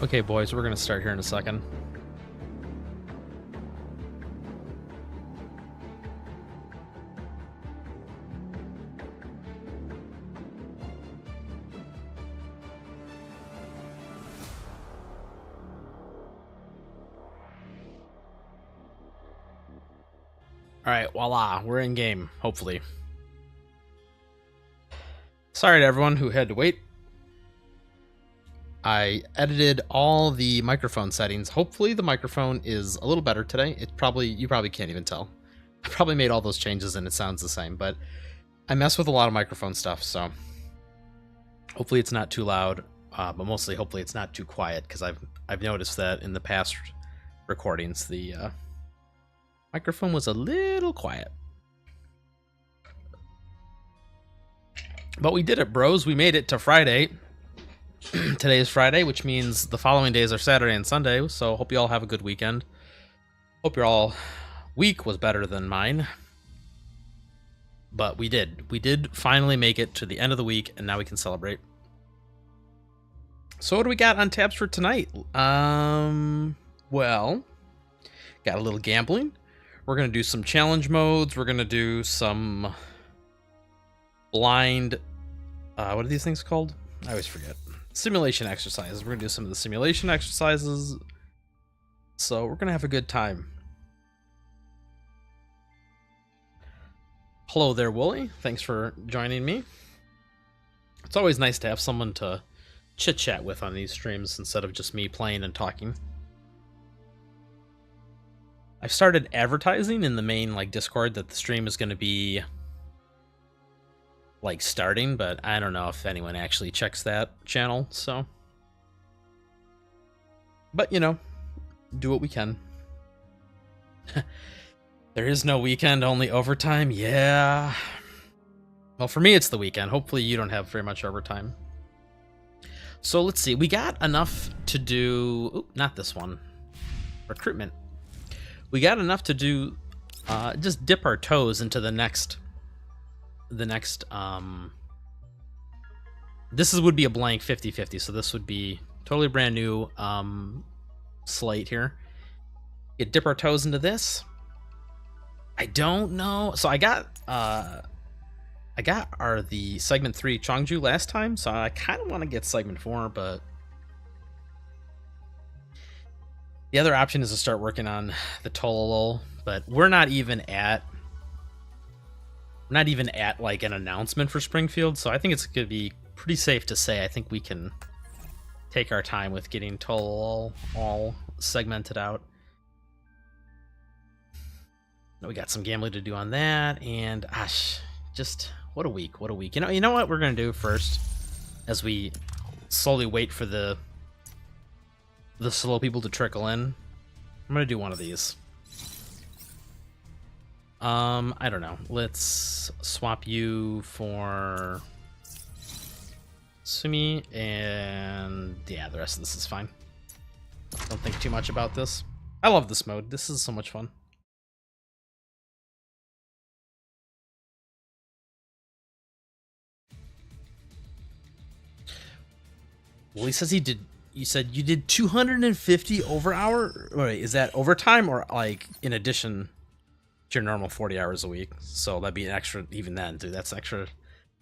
Okay, boys, we're gonna start here in a second. All right, voila, we're in game, hopefully. Sorry to everyone who had to wait. I edited all the microphone settings. Hopefully the microphone is a little better today. You probably can't even tell. I probably made all those changes and it sounds the same, but I mess with a lot of microphone stuff, so hopefully it's not too loud, but mostly hopefully it's not too quiet, because I've noticed that in the past recordings the microphone was a little quiet. But we did it, bros. We made it to Friday. Today is Friday, which means the following days are Saturday and Sunday, so hope you all have a good weekend. Hope your all week was better than mine. But we did finally make it to the end of the week, and now we can celebrate. So what do we got on tabs for tonight? Well, got a little gambling. We're going to do some challenge modes. We're going to do some blind, what are these things called? I always forget. Simulation exercises. We're going to do some of the simulation exercises. So we're going to have a good time. Hello there, Wooly. Thanks for joining me. It's always nice to have someone to chit-chat with on these streams instead of just me playing and talking. I've started advertising in the main Discord that the stream is going to be starting, but I don't know if anyone actually checks that channel, so. But, do what we can. There is no weekend, only overtime. Yeah. Well, for me, it's the weekend. Hopefully you don't have very much overtime. So let's see. We got enough to do... Ooh, not this one. Recruitment. We got enough to do... just dip our toes into the next... This would be a blank 50-50, so this would be totally brand new slate here. Dip our toes into this. I don't know. So I got the segment 3 Chongju last time, so I kind of want to get segment 4, but the other option is to start working on the Tololol, but we're not even at an announcement for Springfield, so I think it's going to be pretty safe to say I think we can take our time with getting Tololol all segmented out. We got some gambling to do on that, and just what a week. You know what we're gonna do first, as we slowly wait for the slow people to trickle in. I'm gonna do one of these. I don't know. Let's swap you for Sumi, and yeah, the rest of this is fine. Don't think too much about this. I love this mode. This is so much fun. Well, he says he did. You said you did 250 hour. Wait, is that overtime or in addition to your normal 40 hours a week? So that'd be an extra, even then, dude. That's extra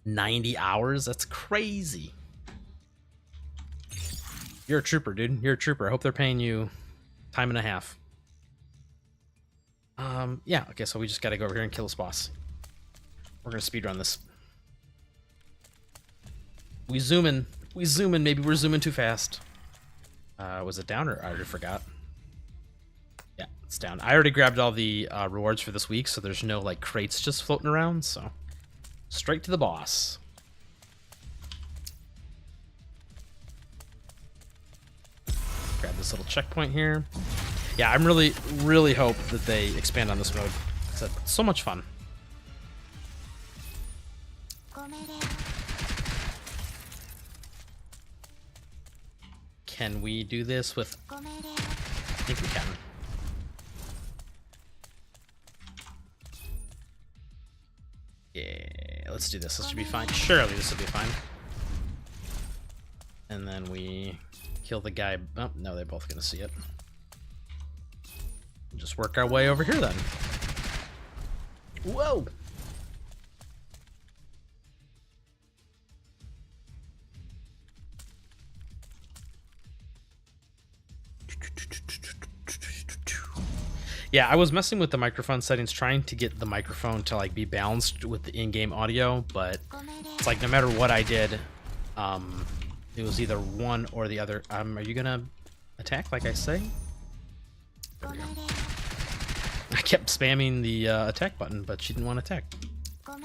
90 hours. That's crazy. You're a trooper, dude. You're a trooper. I hope they're paying you time and a half. Yeah. Okay. So we just got to go over here and kill this boss. We're gonna speedrun this. We zoom in. Maybe we're zooming too fast. Was it down, or I already forgot? Yeah, it's down. I already grabbed all the rewards for this week, so there's no crates just floating around, so straight to the boss. Grab this little checkpoint here. Yeah, I'm really hope that they expand on this mode. It's so much fun. Can we do this with... I think we can. Yeah, let's do this. This should be fine. Surely this will be fine. And then we kill the guy. Oh, no, they're both gonna see it. Just work our way over here then. Whoa! Yeah, I was messing with the microphone settings, trying to get the microphone to like be balanced with the in-game audio, but it's like no matter what I did, it was either one or the other. Are you gonna attack like I say? There we go. I kept spamming the attack button, but she didn't want to attack. But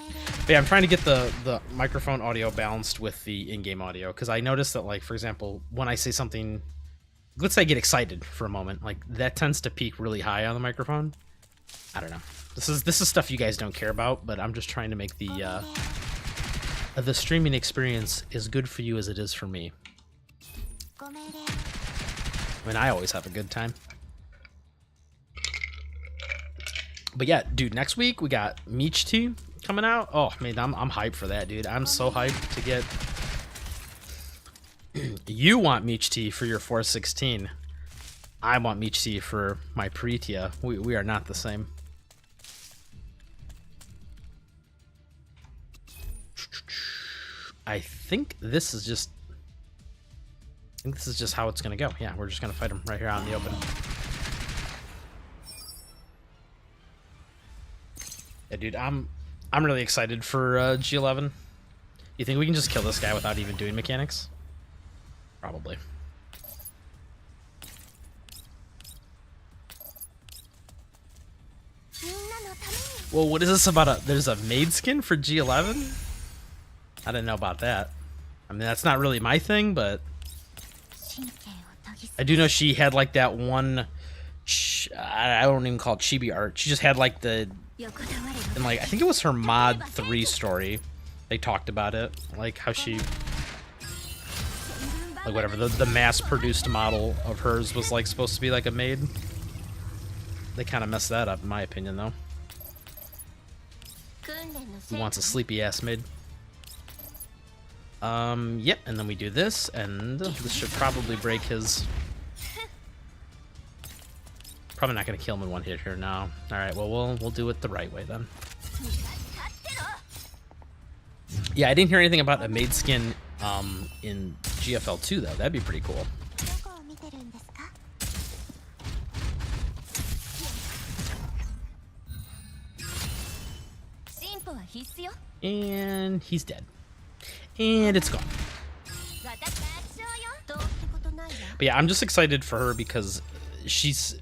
yeah, I'm trying to get the microphone audio balanced with the in-game audio, because I noticed that, like, for example, when I say something, let's say I get excited for a moment, like that tends to peak really high on the microphone. I don't know. This is stuff you guys don't care about, but I'm just trying to make the streaming experience as good for you as it is for me. I mean, I always have a good time. But yeah, dude, next week we got Michti coming out. Oh man, I'm hyped for that, dude. I'm so hyped to get. You want Michti for your 416. I want Michti for my Pritia. We are not the same. I think this is just how it's gonna go. Yeah, we're just gonna fight him right here out in the open. Yeah, dude, I'm really excited for G11. You think we can just kill this guy without even doing mechanics? Probably. Well, what is this about? There's a maid skin for G11? I didn't know about that. I mean, that's not really my thing, but I do know she had like that one. I don't even call it chibi art. She just had like the, and like I think it was her mod 3 story. They talked about it, like how she, like whatever the mass-produced model of hers was like supposed to be like a maid. They kind of messed that up, in my opinion, though. Who wants a sleepy ass maid? Yep, and then we do this, and this should probably break his. Probably not gonna kill him in one hit here now. All right, well we'll do it the right way then. Yeah, I didn't hear anything about a maid skin in GFL2 though. That'd be pretty cool. And he's dead. And it's gone. But yeah, I'm just excited for her because she's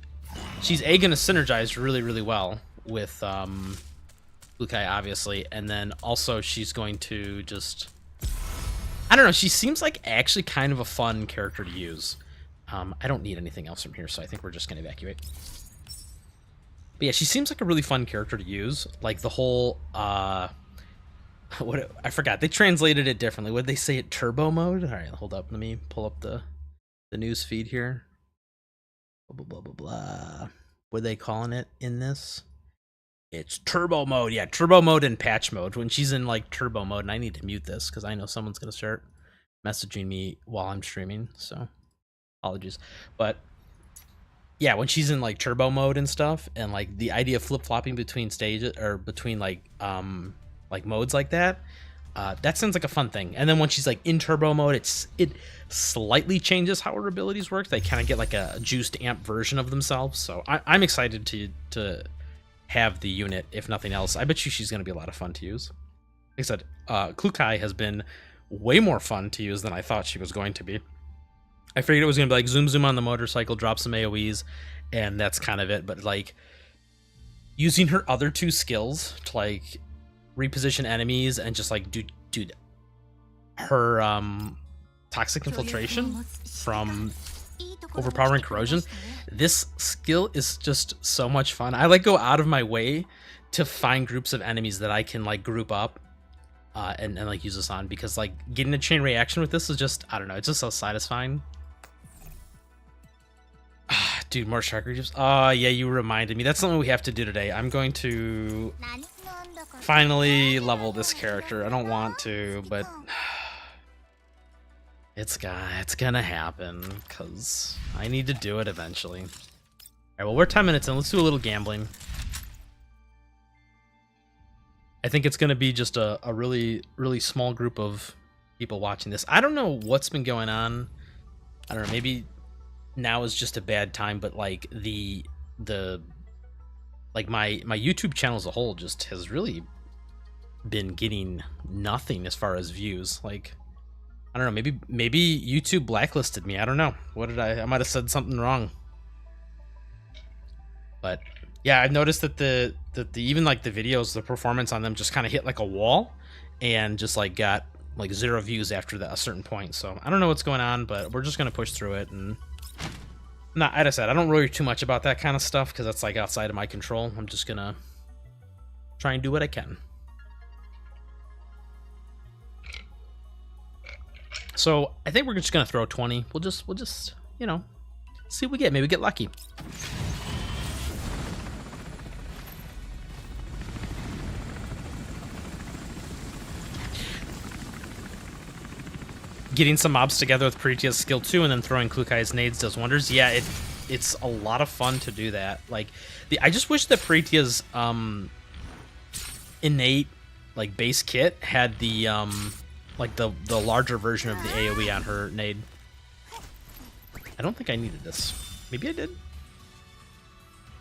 A, gonna synergize really well with Lukai, obviously, and then also she's going to just, I don't know, she seems like actually kind of a fun character to use. I don't need anything else from here, so I think we're just gonna evacuate. But yeah, she seems like a really fun character to use. Like the whole what, I forgot, they translated it differently. What did they say it, turbo mode? All right, hold up, let me pull up the news feed here. Blah blah blah blah blah. What are they calling it in this? It's turbo mode. Yeah, turbo mode and patch mode. When she's in like turbo mode, and I need to mute this because I know someone's gonna start messaging me while I'm streaming, so apologies. But yeah, when she's in like turbo mode and stuff, and like the idea of flip-flopping between stages or between like modes like that, that sounds like a fun thing. And then when she's like in turbo mode, it slightly changes how her abilities work. They kind of get like a juiced amp version of themselves. So I'm excited to have the unit, if nothing else. I bet you she's going to be a lot of fun to use. Like I said, Klukai has been way more fun to use than I thought she was going to be. I figured it was going to be like zoom on the motorcycle, drop some AoEs, and that's kind of it. But like using her other 2 skills to like reposition enemies and just like dude, her toxic infiltration from overpowering corrosion, this skill is just so much fun. I like go out of my way to find groups of enemies that I can like group up and like use this on, because like getting a chain reaction with this is just, I don't know, it's just so satisfying. Dude, more shark reefs. Oh yeah, you reminded me. That's something we have to do today. I'm going to finally level this character. I don't want to, but It's gonna happen, because I need to do it eventually. Alright, well, we're 10 minutes in. Let's do a little gambling. I think it's gonna be just a really, really small group of people watching this. I don't know what's been going on. I don't know, maybe now is just a bad time, but like like my YouTube channel as a whole just has really been getting nothing as far as views. Like, I don't know, maybe YouTube blacklisted me. I don't know. What did I might have said something wrong. But yeah, I've noticed that the even like the videos, the performance on them just kind of hit like a wall and just like got like 0 views after a certain point. So I don't know what's going on, but we're just gonna push through it. And not, as I said, I don't worry too much about that kind of stuff because that's like outside of my control. I'm just gonna try and do what I can. So I think we're just gonna throw 20. We'll just you know, see what we get. Maybe get lucky. Getting some mobs together with Paritia's skill 2 and then throwing Klukai's nades does wonders. Yeah, it's a lot of fun to do that. Like, I just wish that Paritia's innate like base kit had the like the larger version of the AoE on her nade. I don't think I needed this. Maybe I did.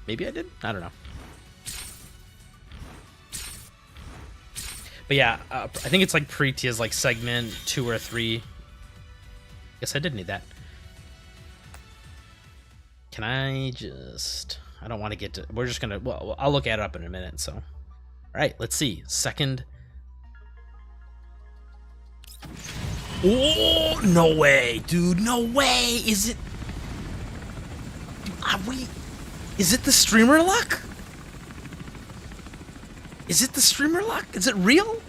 Maybe I did. I don't know. But yeah, I think it's like Paritia's like segment 2 or 3. Guess I did need that. Can I just... I don't want to get to... We're just gonna... Well, I'll look at it up in a minute, so... Alright, let's see. Second... Oh, no way, dude. No way! Is it... Are we... Is it the streamer luck? Is it the streamer luck? Is it real?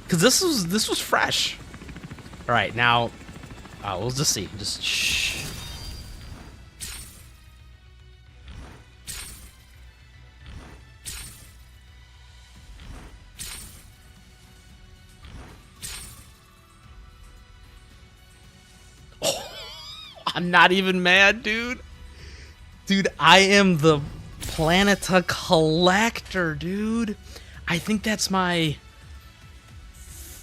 Because this was fresh. All right, now we'll just see. Just shh. Oh, I'm not even mad, dude. Dude, I am the Planeta Collector, dude. I think that's my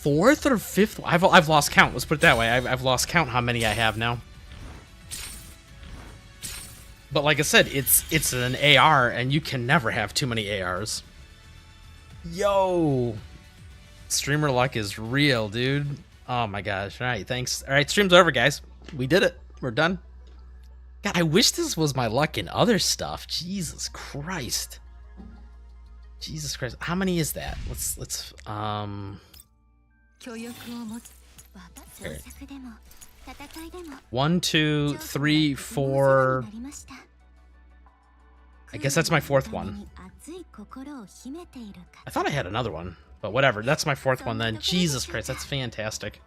4th or 5th. I've lost count. Let's put it that way. I've lost count how many I have now. But like I said, it's an AR, and you can never have too many ARs. Yo, streamer luck is real, dude. Oh my gosh. All right, thanks. All right, stream's over, guys. We did it. We're done. God, I wish this was my luck in other stuff. Jesus Christ. Jesus Christ. How many is that? Let's Here. 1, 2, 3, 4. I guess that's my 4th one. I thought I had another one, but whatever. That's my 4th one then. Jesus Christ, that's fantastic.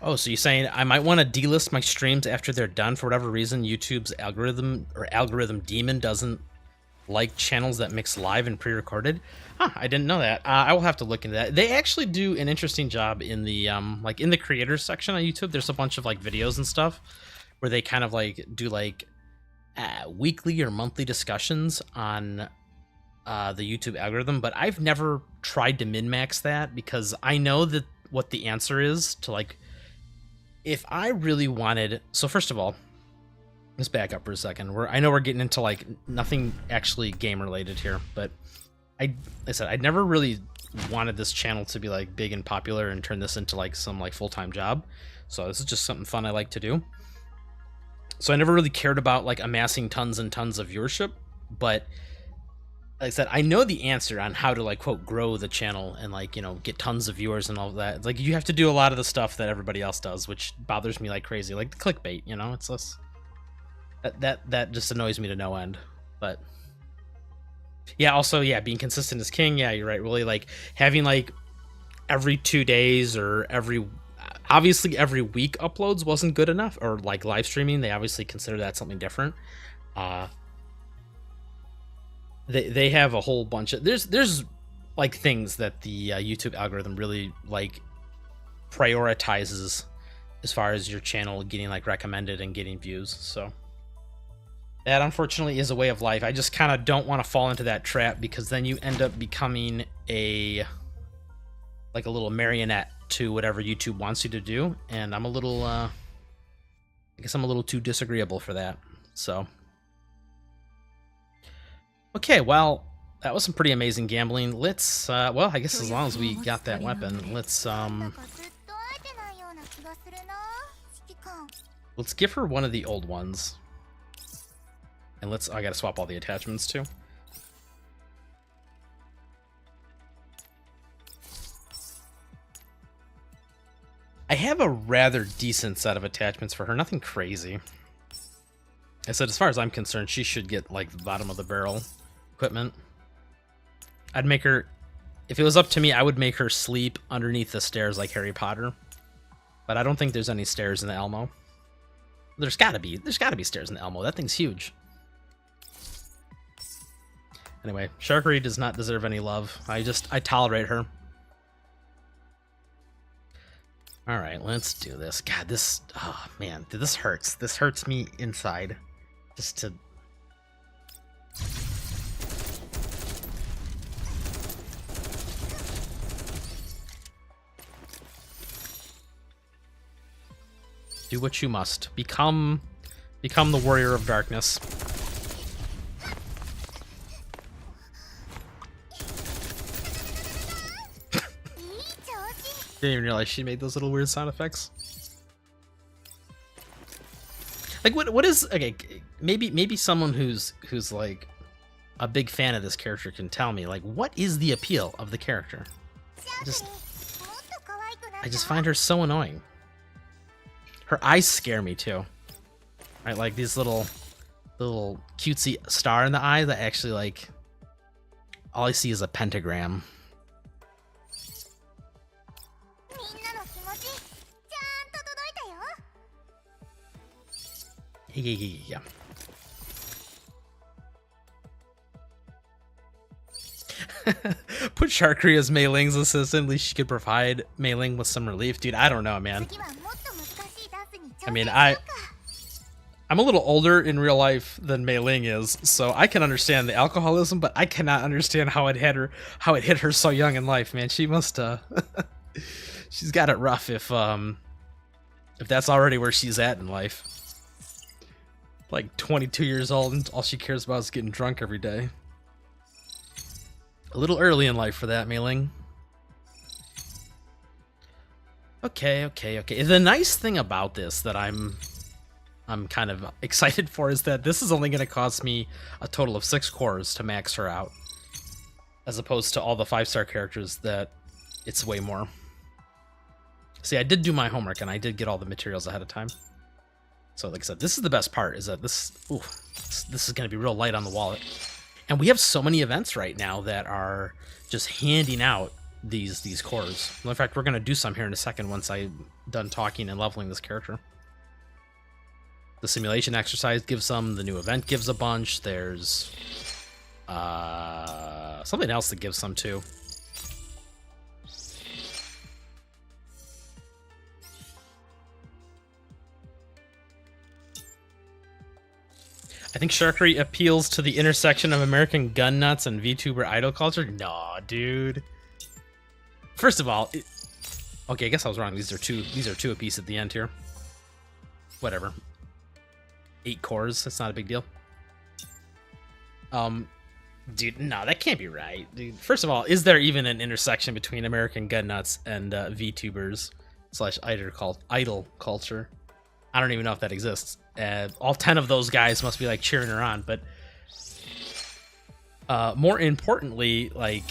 Oh, so you're saying I might want to delist my streams after they're done for whatever reason? YouTube's algorithm demon doesn't like channels that mix live and pre-recorded? Huh, I didn't know that. I will have to look into that. They actually do an interesting job in the like in the creators section on YouTube. There's a bunch of like videos and stuff where they kind of like do like weekly or monthly discussions on the YouTube algorithm, but I've never tried to min-max that because I know that what the answer is to like, if I really wanted, so first of all, let's back up for a second. I know we're getting into like nothing actually game related here, but I said I'd never really wanted this channel to be like big and popular and turn this into like some like full-time job. So this is just something fun I like to do. So I never really cared about like amassing tons and tons of viewership, but like I said, I know the answer on how to like quote grow the channel and like, you know, get tons of viewers and all that. It's like you have to do a lot of the stuff that everybody else does, which bothers me like crazy, like the clickbait, you know. It's less that just annoys me to no end. But yeah, also, yeah, being consistent is king. Yeah, you're right. Really, like having like every 2 days or obviously every week uploads wasn't good enough, or like live streaming, they obviously consider that something different. They have a whole bunch of there's like things that the YouTube algorithm really like prioritizes as far as your channel getting like recommended and getting views. So that unfortunately is a way of life. I just kind of don't want to fall into that trap, because then you end up becoming a little marionette to whatever YouTube wants you to do, and I'm a little I guess I'm a little too disagreeable for that. So okay, well, that was some pretty amazing gambling. Let's well, I guess as long as we got that weapon, let's give her one of the old ones. And I gotta swap all the attachments too. I have a rather decent set of attachments for her, nothing crazy. I said, as far as I'm concerned, she should get like the bottom of the barrel equipment. I'd make her, if it was up to me, I would make her sleep underneath the stairs like Harry Potter. But I don't think there's any stairs in the Elmo. There's gotta be stairs in the Elmo. That thing's huge. Anyway, Sharkery does not deserve any love. I tolerate her. Alright, let's do this. God, this, oh man, dude, this hurts. This hurts me inside. Just to... do what you must. Become the warrior of darkness. Didn't even realize she made those little weird sound effects. Like what is, okay, maybe someone who's like a big fan of this character can tell me, like, what is the appeal of the character? I just find her so annoying. Her eyes scare me too. Right, like these little cutesy star in the eye that actually, like, all I see is a pentagram. Yeah. Put Sharkery as Mei Ling's assistant. At least she could provide Mei Ling with some relief. Dude, I don't know, man. I mean, I'm a little older in real life than Mei Ling is, so I can understand the alcoholism, but I cannot understand how it hit her so young in life, man. She must she's got it rough if that's already where she's at in life. Like 22 years old and all she cares about is getting drunk every day. A little early in life for that, Mei Ling. Okay. The nice thing about this that I'm kind of excited for is that this is only going to cost me a total of 6 cores to max her out, as opposed to all the 5-star characters that it's way more. See, I did do my homework and I did get all the materials ahead of time. So like I said, this is the best part, is that this is going to be real light on the wallet. And we have so many events right now that are just handing out these cores. Well, in fact, we're going to do some here in a second once I'm done talking and leveling this character. The simulation exercise gives some, the new event gives a bunch, there's something else that gives some too. I think Sharkery appeals to the intersection of American gun nuts and VTuber idol culture. Nah, dude. First of all, okay, I guess I was wrong. These are two apiece at the end here. Whatever. 8 cores. That's not a big deal. Dude, no, that can't be right. Dude, first of all, is there even an intersection between American gun nuts and VTubers / idol culture? I don't even know if that exists. All 10 of those guys must be like cheering her on, but more importantly, like,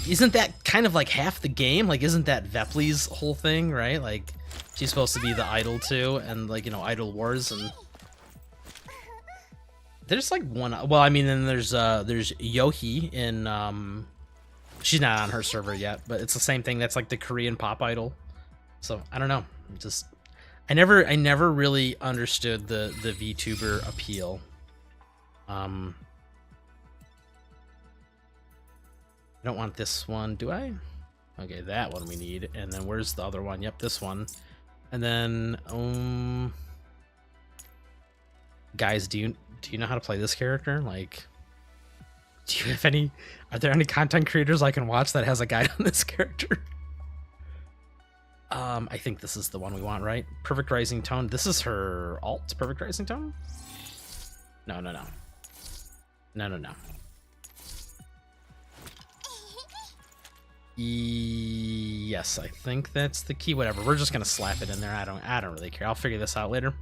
isn't that kind of like half the game? Like, isn't that Vepley's whole thing, right? Like, she's supposed to be the idol too, and like, you know, Idol Wars, and there's like one. Well, I mean, then there's Yohi in she's not on her server yet, but it's the same thing. That's like the Korean pop idol. So I don't know. I never really understood the VTuber appeal. I don't want this one, do I? Okay, that one we need. And then where's the other one? Yep, this one. And then, guys, do you know how to play this character? Like, do you have any? Are there any content creators I can watch that has a guide on this character? I think this is the one we want, right? Perfect Rising Tone. This is her alt, Perfect Rising Tone? No. Yes, I think that's the key. Whatever. We're just gonna slap it in there. I don't really care. I'll figure this out later.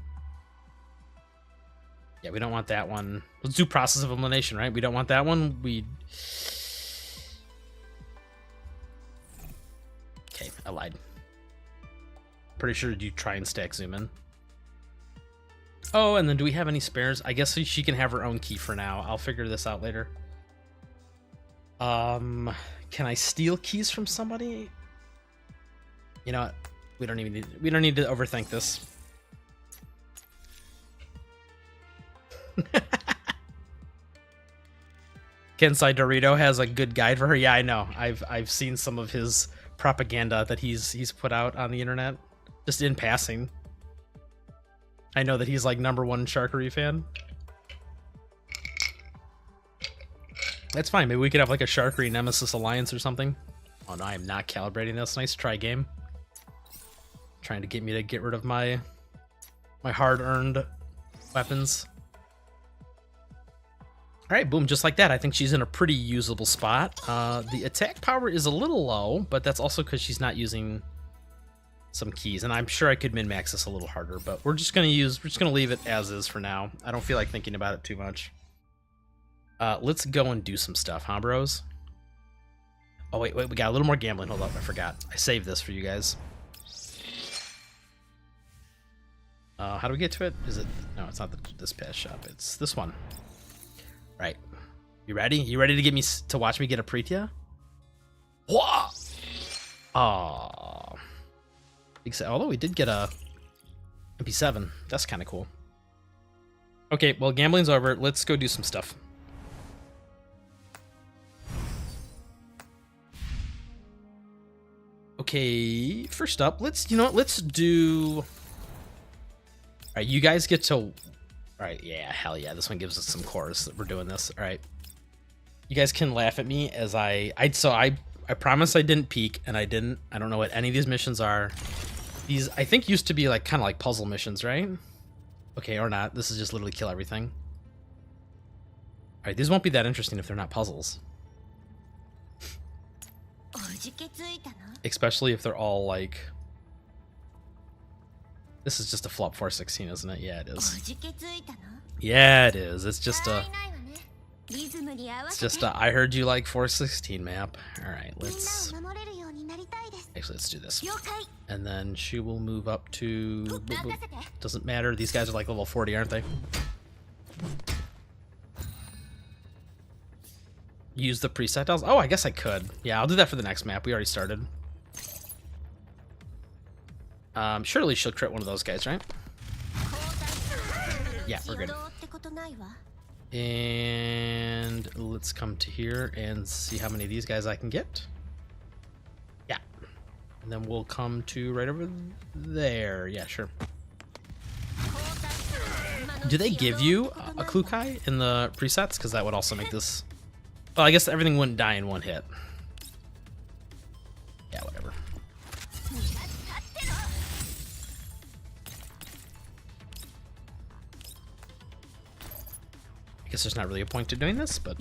Yeah, we don't want that one. Let's do process of elimination, right? We don't want that one. Okay, I lied. Pretty sure you try and stack zoom in. Oh, and then do we have any spares? I guess she can have her own key for now. I'll figure this out later. Can I steal keys from somebody? You know what? We don't need to overthink this. Kensai Dorito has a good guide for her. Yeah, I know. I've seen some of his propaganda that he's put out on the internet, just in passing. I know that he's like #1 Sharkery fan. That's fine. Maybe we could have like a Sharkery Nemesis Alliance or something. Oh no, I am not calibrating this. Nice try, game. Trying to get me to get rid of my hard-earned weapons. All right, boom, just like that. I think she's in a pretty usable spot. The attack power is a little low, but that's also because she's not using some keys, and I'm sure I could min-max this a little harder, but we're just gonna leave it as is for now. I don't feel like thinking about it too much. Let's go and do some stuff, huh, bros? Oh wait, we got a little more gambling. Hold up, I forgot. I saved this for you guys. How do we get to it? Is it? No, it's not this past shop. It's this one. Right. You ready? You ready to get me to watch me get a Pretia? Whoa! Aww. Although we did get a MP7. That's kind of cool. Okay, well, gambling's over. Let's go do some stuff. Okay, first up, let's do... Alright, you guys get to... Alright, yeah, hell yeah, this one gives us some cores. We're doing this. Alright. You guys can laugh at me as I promise I didn't peek, and I didn't. I don't know what any of these missions are. These, I think, used to be like kind of like puzzle missions, right? Okay, or not. This is just literally kill everything. Alright, these won't be that interesting if they're not puzzles. Especially if they're all like... This is just a flop 416, isn't it? Yeah, it is. Yeah, it is. It's just a... I heard you like 416 map. Alright, let's... Actually, let's do this. And then she will move up to... Boop, boop. Doesn't matter. These guys are like level 40, aren't they? Use the preset tiles? Oh, I guess I could. Yeah, I'll do that for the next map. We already started. Surely she'll crit one of those guys, right? Yeah, we're good. And let's come to here and see how many of these guys I can get. Yeah. And then we'll come to right over there. Yeah, sure. Do they give you a Klukai in the presets? Because that would also make this... Well, I guess everything wouldn't die in one hit. Yeah, whatever. I guess there's not really a point to doing this, but...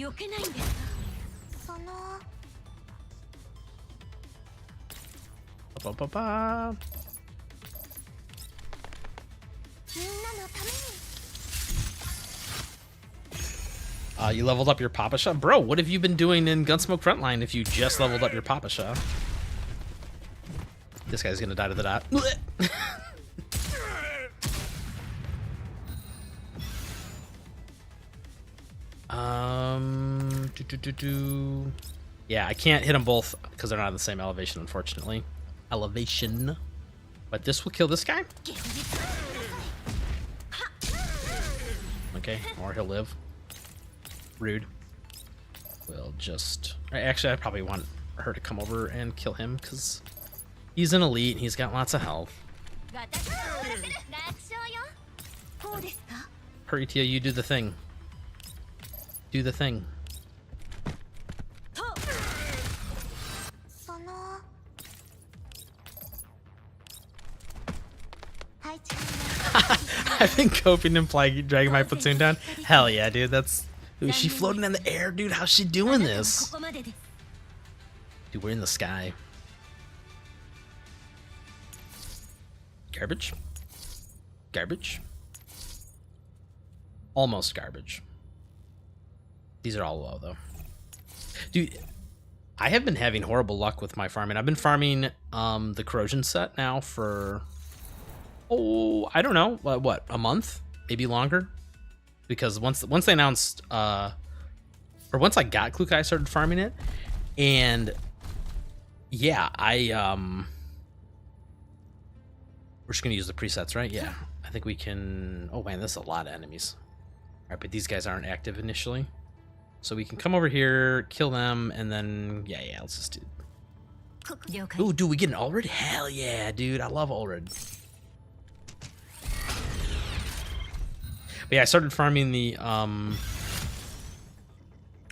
Ba-ba-ba-ba. You leveled up your Papasha? Bro, what have you been doing in Gunsmoke Frontline if you just leveled up your Papasha? This guy's gonna die to the dot. Yeah, I can't hit them both because they're not on the same elevation, unfortunately. Elevation. But this will kill this guy? Okay, or he'll live. Rude. We'll just... Actually, I probably want her to come over and kill him, because he's an elite and he's got lots of health. Hurry, Tia, you do the thing. Do the thing. I've been coping and dragging my platoon down. Hell yeah, dude. That's... Ooh, is she floating in the air? Dude, how's she doing this? Dude, we're in the sky. Garbage. Garbage. Almost garbage. These are all low, though. Dude, I have been having horrible luck with my farming. I've been farming the corrosion set now for... Oh, I don't know. What, a month? Maybe longer? Because once they announced... or once I got Klukai, I started farming it. And... Yeah, we're just going to use the presets, right? Yeah. I think we can... Oh, man, this is a lot of enemies. Alright, but these guys aren't active initially. So we can come over here, kill them, and then... Yeah, let's just do... Ooh, dude, we get an Ulrid? Hell yeah, dude. I love Ulrid. But yeah, I started farming the...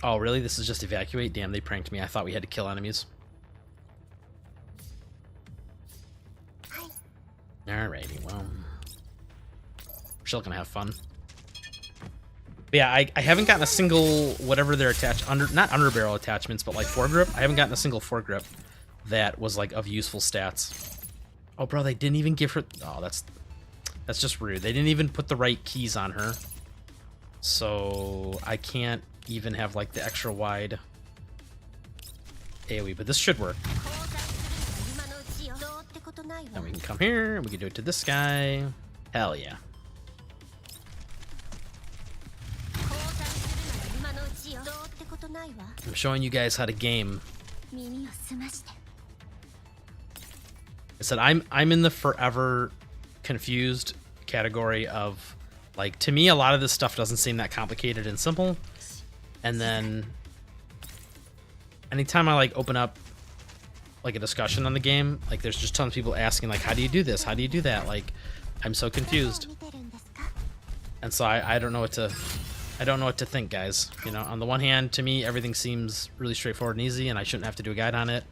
Oh, really? This is just evacuate? Damn, they pranked me. I thought we had to kill enemies. Alrighty, well... We're still gonna have fun. But yeah, I haven't gotten a single... Whatever they're attached... Not underbarrel attachments, but like foregrip. I haven't gotten a single foregrip that was like of useful stats. Oh, bro, they didn't even give her... Oh, that's just rude. They didn't even put the right keys on her. So I can't even have like the extra wide AoE, but this should work. Then we can come here and we can do it to this guy. Hell yeah. I'm showing you guys how to game. I said I'm in the forever confused category of, like, to me a lot of this stuff doesn't seem that complicated and simple, and then anytime I like open up like a discussion on the game, like there's just tons of people asking like, how do you do this, how do you do that, like I'm so confused. And so I don't know what to think, guys. You know, on the one hand, to me everything seems really straightforward and easy and I shouldn't have to do a guide on it,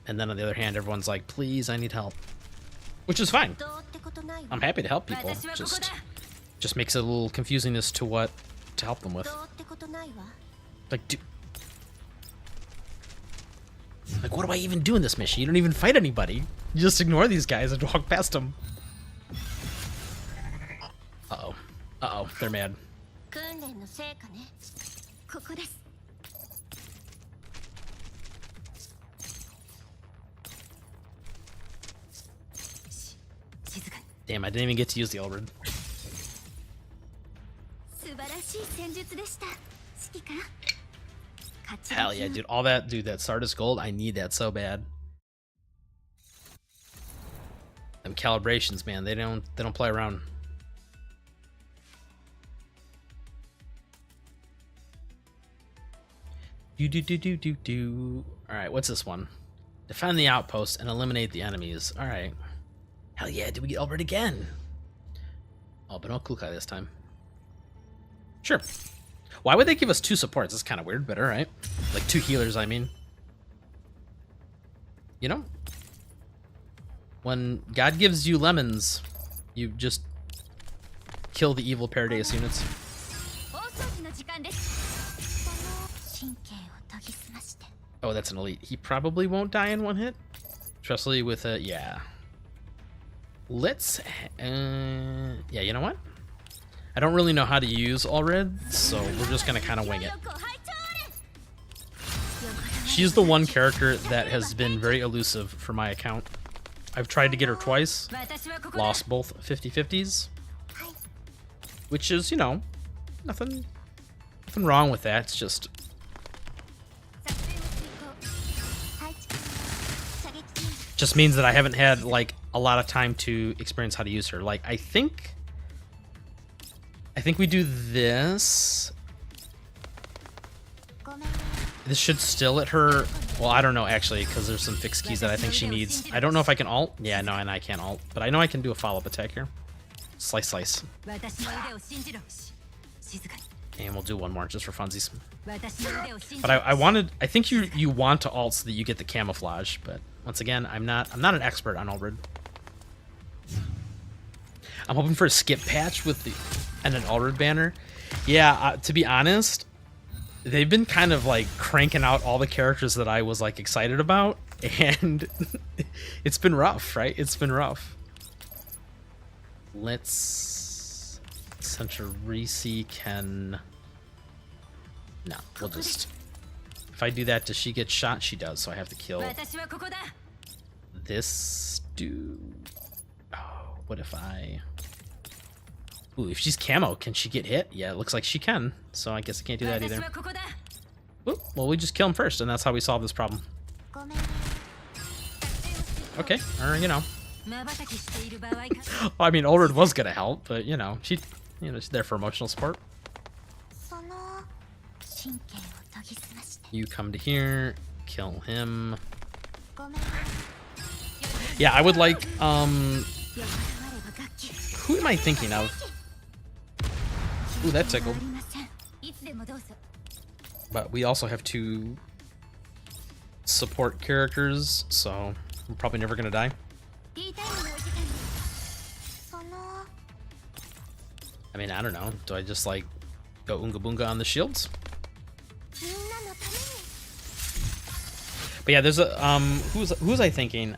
and then on the other hand everyone's like, please, I need help. Which is fine. I'm happy to help people. Just makes it a little confusing as to what to help them with. Like, what do I even do in this mission? You don't even fight anybody. You just ignore these guys and walk past them. Uh-oh. Uh-oh. They're mad. Damn, I didn't even get to use the Ulrid. Hell yeah, dude. All that, dude, that Sardis gold, I need that so bad. Them calibrations, man, they don't play around. Do. Alright, what's this one? Defend the outpost and eliminate the enemies. Alright. Hell yeah, did we get Ulrid again? Oh, but no Klukai this time. Sure. Why would they give us 2 supports? That's kind of weird, but alright. Like 2 healers, I mean. You know? When God gives you lemons, you just kill the evil Paradeus units. Oh, that's an elite. He probably won't die in 1 hit. Especially with a... Yeah. Let's... yeah, you know what? I don't really know how to use Ulrid, so we're just going to kind of wing it. She's the one character that has been very elusive for my account. I've tried to get her twice. Lost both 50-50s. Which is, you know, nothing wrong with that. It's just... Just means that I haven't had, like, a lot of time to experience how to use her. Like, I think we do this, This should still let her... Well, I don't know, actually, because there's some fixed keys that I think she needs. I don't know if I can ult. Yeah, no, and I can't ult. But I know I can do a follow-up attack here. Slice, slice. And we'll do one more, just for funsies. But I wanted... I think you want to ult so that you get the camouflage. But once again, I'm not an expert on ult. I'm hoping for a skip patch with the... and an ult banner. Yeah, to be honest... They've been kind of like cranking out all the characters that I was like excited about, and it's been rough, right? It's been rough. Let's... Centurisi can... No, we'll just... If I do that, does she get shot? She does, so I have to kill this dude. Oh, what if I... Ooh, if she's camo, can she get hit? Yeah, it looks like she can, so I guess I can't do that either. Ooh, well, we just kill him first, and that's how we solve this problem. Okay, or, you know. Well, I mean, Ulrid was gonna help, but, you know, she's there for emotional support. You come to here, kill him. Yeah, I would like, who am I thinking of? Ooh, that tickled. But we also have 2 support characters, so we're probably never gonna die. I mean, I don't know. Do I just like go Oonga Boonga on the shields? But yeah, there's a who's I thinking?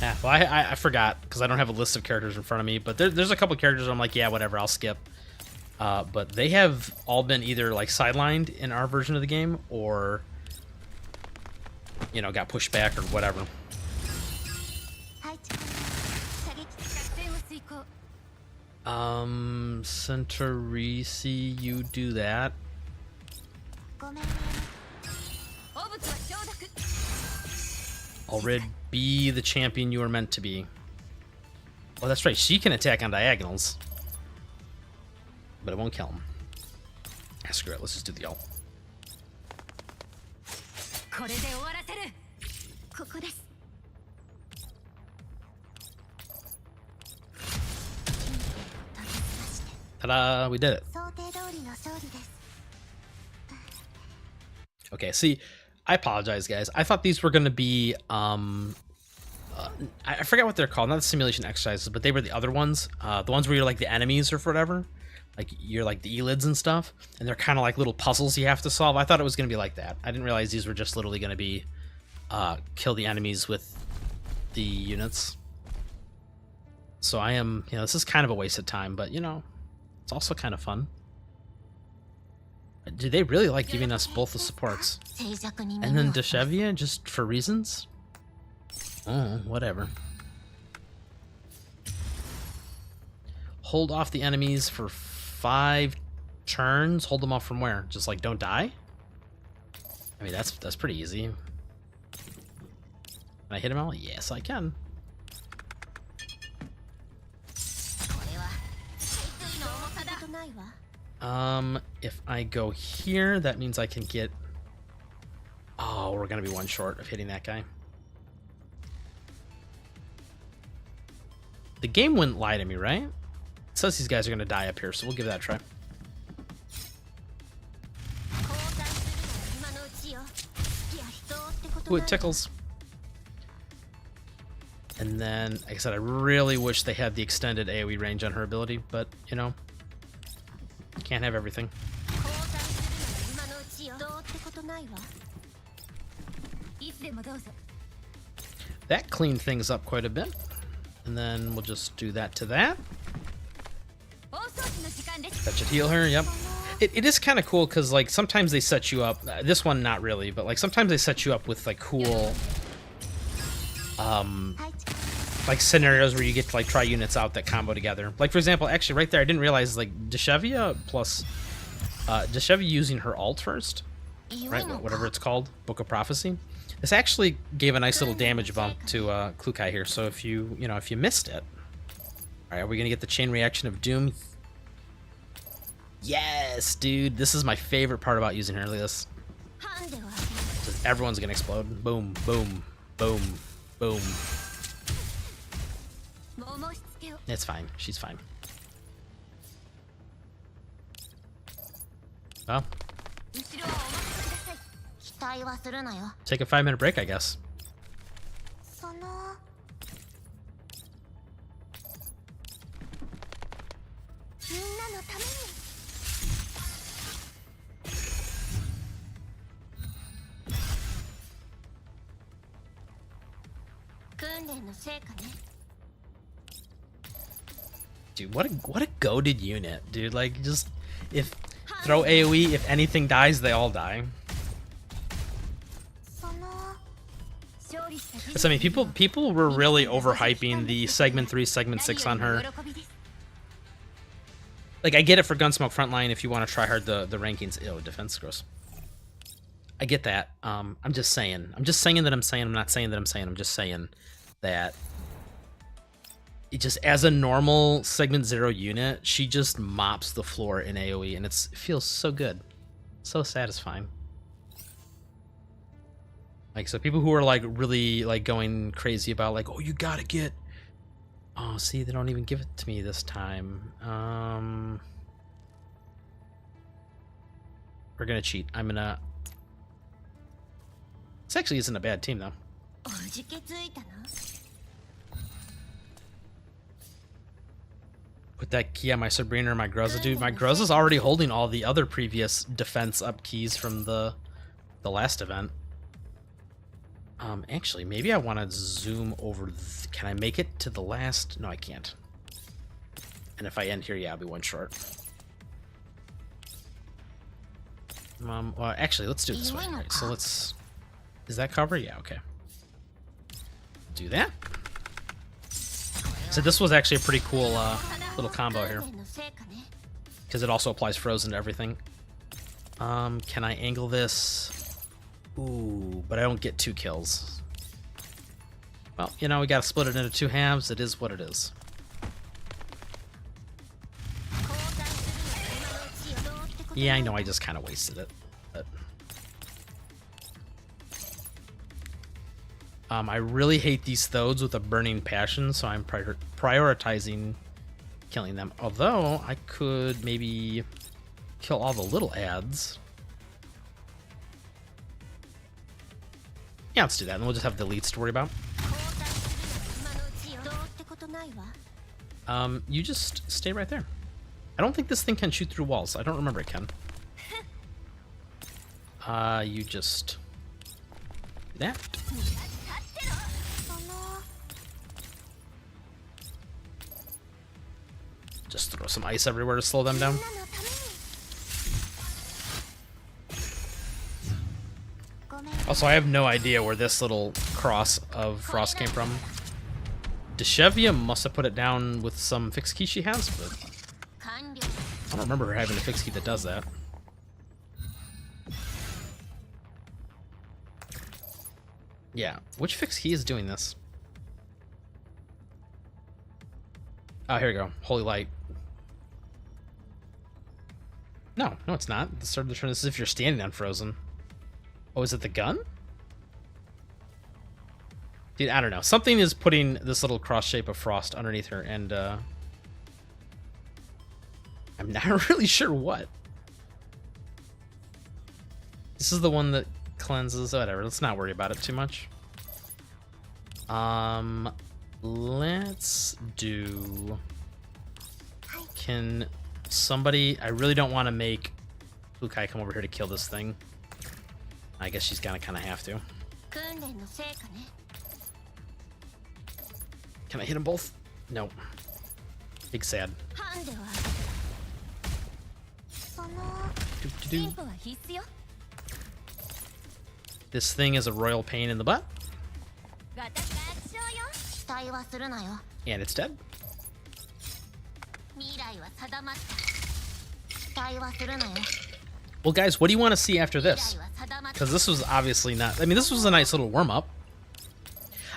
Yeah, well, I forgot because I don't have a list of characters in front of me, but there's a couple characters I'm like, yeah, whatever, I'll skip. But they have all been either like sidelined in our version of the game, or you know, got pushed back or whatever. Centurisi, you do that. Ulrid, be the champion you were meant to be. Oh, that's right. She can attack on diagonals. But it won't kill him. Ah, screw it. Let's just do the ult. Ta-da! We did it. Okay, see... I apologize, guys. I thought these were going to be, I forgot what they're called. Not the simulation exercises, but they were the other ones. The ones where you're like the enemies or whatever. Like, you're like the elids and stuff. And they're kind of like little puzzles you have to solve. I thought it was going to be like that. I didn't realize these were just literally going to be, kill the enemies with the units. So I am, you know, this is kind of a waste of time, but, you know, it's also kind of fun. Do they really like giving us both the supports? And then Deshevia, just for reasons? Oh, whatever. Hold off the enemies for 5 turns. Hold them off from where? Just like don't die? I mean, that's pretty easy. Can I hit him all? Yes, I can. If I go here, that means I can get... Oh, we're gonna be one short of hitting that guy. The game wouldn't lie to me, right? It says these guys are gonna die up here, so we'll give that a try. Ooh, it tickles. And then, like I said, I really wish they had the extended AoE range on her ability, but, you know, can't have everything. That cleaned things up quite a bit. And then we'll just do that to that. That should heal her, yep. It is kind of cool because, like, sometimes they set you up... this one, not really, but, like, sometimes they set you up with, like, cool... like, scenarios where you get to, like, try units out that combo together. Like, for example, actually, right there, I didn't realize, like, Deshevia plus... Deshevia using her ult first, right? Whatever it's called, Book of Prophecy. This actually gave a nice little damage bump to Klukai here. So if you missed it, Alright, are we gonna get the chain reaction of doom? Yes, dude. This is my favorite part about using her. Look at this. Just everyone's gonna explode. Boom, boom, boom, boom. It's fine. She's fine. Well, take a 5-minute break, I guess. Dude, what a goated unit, dude. Like, just if throw AoE, if anything dies, they all die. So, I mean, people were really overhyping the segment 3, segment 6 on her. Like, I get it for Gunsmoke Frontline if you want to try hard the rankings. Ew, defense gross. I get that. I'm just saying. I'm just saying that I'm saying. I'm not saying that I'm saying. I'm just saying that it just, as a normal segment 0 unit, she just mops the floor in AoE, and it feels so good. So satisfying. Like, so people who are like really like going crazy about like, oh, you gotta get, oh, see, they don't even give it to me this time. We're gonna cheat. I'm gonna, this actually isn't a bad team though. Put that key on my Sabrina or my Gruzza. Dude, my Gruzza's already holding all the other previous defense up keys from the last event. Actually, maybe I want to zoom over. Can I make it to the last? No, I can't. And if I end here, yeah, I'll be one short. Well, actually, let's do it this way. Right, so let's... Is that cover? Yeah, okay. Do that. So this was actually a pretty cool little combo here. Because it also applies frozen to everything. Can I angle this? Ooh, but I don't get 2 kills. Well, you know, we gotta split it into 2 halves. It is what it is. Yeah, I know I just kind of wasted it. But I really hate these Thodes with a burning passion, so I'm prioritizing killing them. Although, I could maybe kill all the little ads. Yeah, let's do that, and we'll just have the elites to worry about. You just stay right there. I don't think this thing can shoot through walls. I don't remember it can. You just do that. Just throw some ice everywhere to slow them down. Also, I have no idea where this little cross of Frost came from. Deshevia must have put it down with some fixed key she has, but I don't remember her having a fixed key that does that. Yeah, which fixed key is doing this? Oh, here we go. Holy Light. No, it's not. The start of the turn, this is if you're standing on Frozen. Oh, is it the gun? Dude, I don't know. Something is putting this little cross shape of Frost underneath her, and I'm not really sure what. This is the one that cleanses. Whatever. Let's not worry about it too much. Let's do... Can somebody... I really don't want to make Fukai come over here to kill this thing. I guess she's gonna kind of have to. Can I hit them both? No. Big sad. This thing is a royal pain in the butt. And it's dead. Well, guys, what do you want to see after this? Because this was obviously not... I mean, this was a nice little warm-up.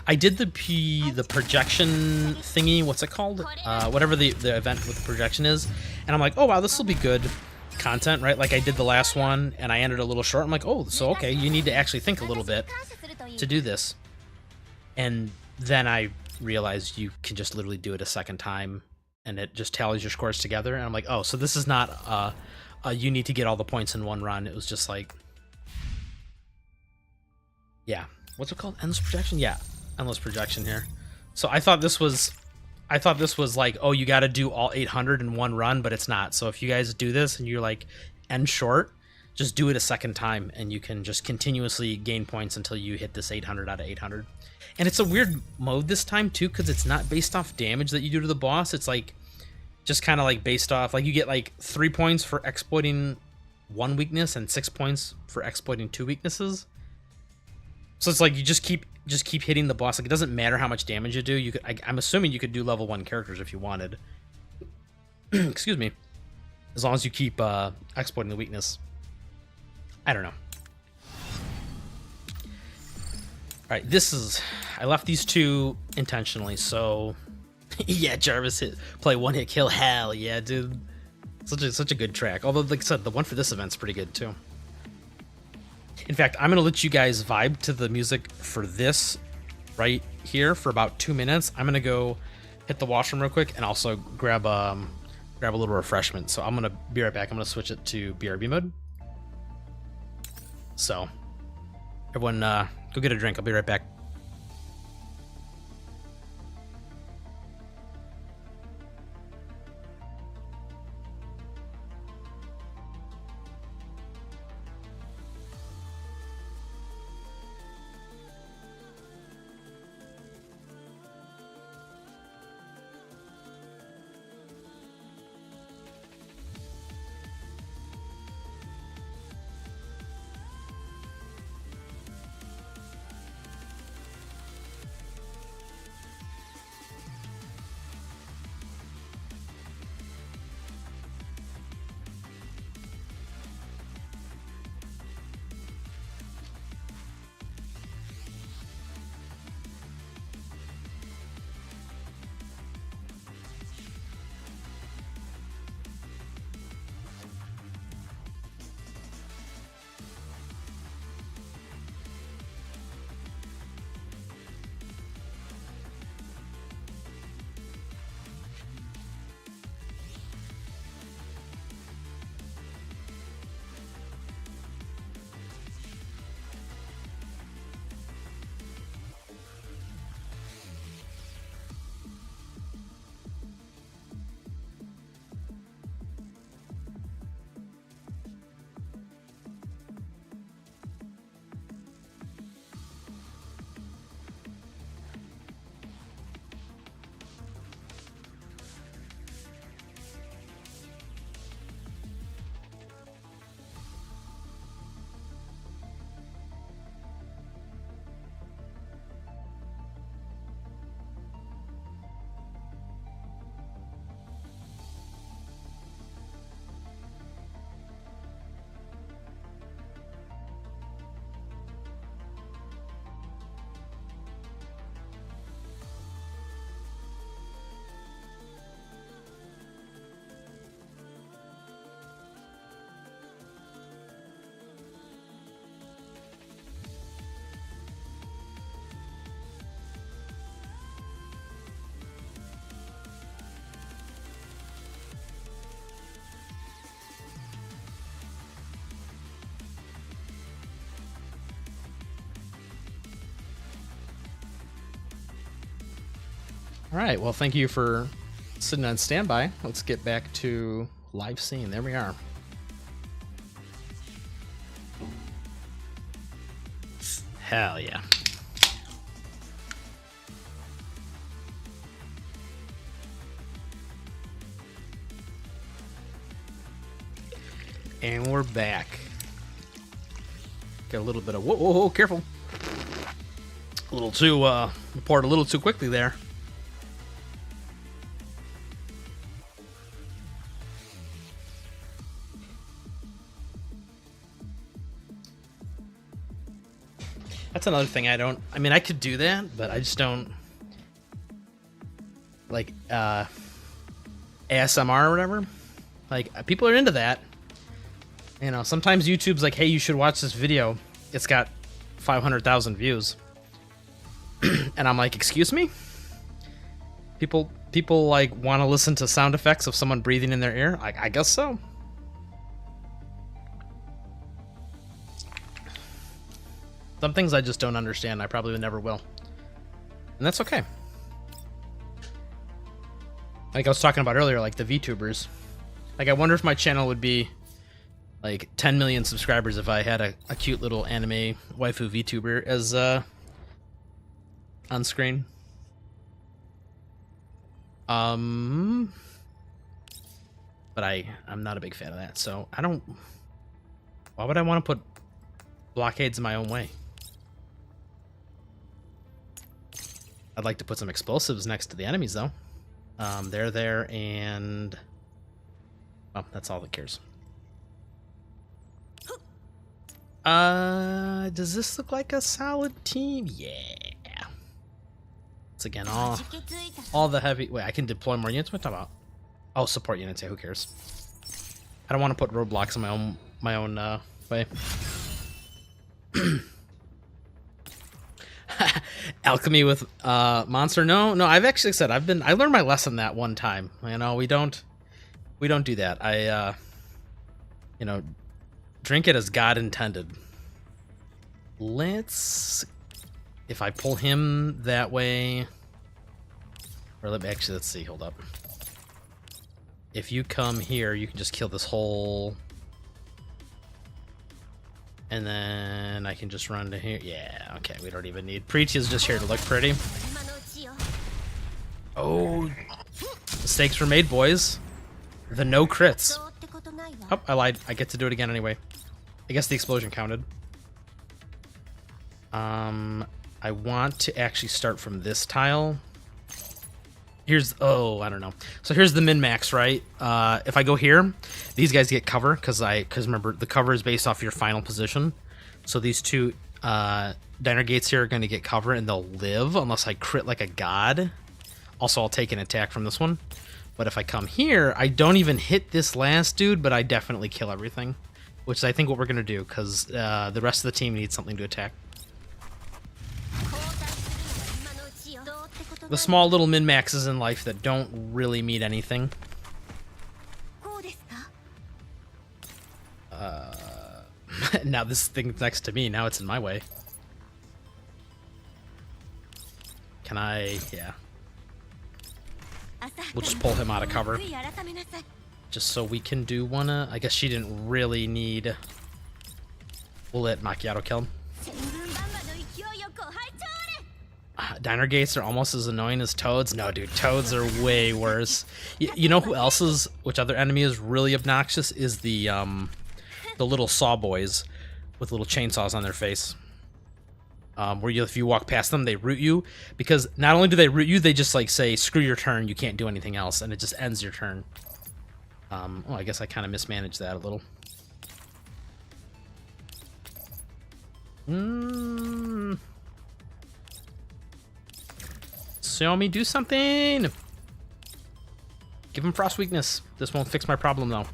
I did the projection thingy. What's it called? Whatever the event with the projection is. And I'm like, oh wow, this will be good content, right? Like I did the last one and I ended a little short. I'm like, oh, so okay, you need to actually think a little bit to do this. And then I realized you can just literally do it a second time and it just tallies your scores together. And I'm like, oh, so this is not you need to get all the points in one run. It was just like, yeah, what's it called? Endless projection? Yeah, endless projection here. So I thought this was like, oh, you got to do all 800 in one run, but it's not. So if you guys do this and you're like end short, just do it a second time and you can just continuously gain points until you hit this 800 out of 800. And it's a weird mode this time too, because it's not based off damage that you do to the boss. It's like just kind of like based off, like you get like 3 points for exploiting one weakness and 6 points for exploiting 2 weaknesses. So it's like you just keep hitting the boss. Like it doesn't matter how much damage you do. You could, I'm assuming you could do level 1 characters if you wanted. Excuse me. As long as you keep exploiting the weakness. I don't know. All right, I left these 2 intentionally, so yeah, Jarvis play one hit kill. Hell yeah, dude. Such a good track. Although, like I said, the one for this event's pretty good too. In fact, I'm gonna let you guys vibe to the music for this right here for about 2 minutes. I'm gonna go hit the washroom real quick and also grab a little refreshment. So I'm gonna be right back. I'm gonna switch it to BRB mode. So everyone, go get a drink. I'll be right back. All right, well, thank you for sitting on standby. Let's get back to live scene. There we are. Hell yeah. And we're back. Got a little bit of whoa, careful. A little too poured a little too quickly there. That's another thing I don't... I mean, I could do that, but I just don't... Like, ASMR or whatever. Like, people are into that. You know, sometimes YouTube's like, hey, you should watch this video. It's got 500,000 views. And I'm like, excuse me? People like, want to listen to sound effects of someone breathing in their ear? I guess so. Some things I just don't understand. I probably never will. And that's okay. Like I was talking about earlier, like the VTubers. Like I wonder if my channel would be like 10 million subscribers if I had a cute little anime waifu VTuber as on screen. But I'm not a big fan of that, so I don't... Why would I want to put blockades in my own way? I'd like to put some explosives next to the enemies, though. They're there, and... Oh, that's all that cares. Does this look like a solid team? Yeah. It's again all the heavy... Wait, I can deploy more units? What am I talking about? Oh, support units. Yeah, who cares? I don't want to put roadblocks in my own way. Alchemy with monster? No, I've actually said I learned my lesson that one time. You know, we don't do that. I you know, drink it as God intended. Let's... If I pull him that way... Or let's see, hold up. If you come here, you can just kill this whole... And then I can just run to here. Yeah, okay, we don't even need... Preach is just here to look pretty. Oh, mistakes were made, boys. The no crits. Oh, I lied. I get to do it again anyway. I guess the explosion counted. I want to actually start from this tile. Here's... Oh, I don't know. So here's the min-max, right? If I go here, these guys get cover, because remember, the cover is based off your final position. So these two diner gates here are going to get cover, and they'll live unless I crit like a god. Also, I'll take an attack from this one. But if I come here, I don't even hit this last dude, but I definitely kill everything. Which is, I think, what we're going to do, because the rest of the team needs something to attack. The small little min-maxes in life that don't really mean anything. Now this thing's next to me, now it's in my way. Can I... Yeah. We'll just pull him out of cover. Just so we can do one... I guess she didn't really need... We'll let Macchiato kill him. Diner gates are almost as annoying as toads. No, dude, toads are way worse. You know who else is... Which other enemy is really obnoxious? Is the little saw boys with little chainsaws on their face. Where if you walk past them, they root you. Because not only do they root you, they just like say, screw your turn, you can't do anything else. And it just ends your turn. Oh, I guess I kind of mismanaged that a little. Show me, do something! Give him frost weakness. This won't fix my problem, though.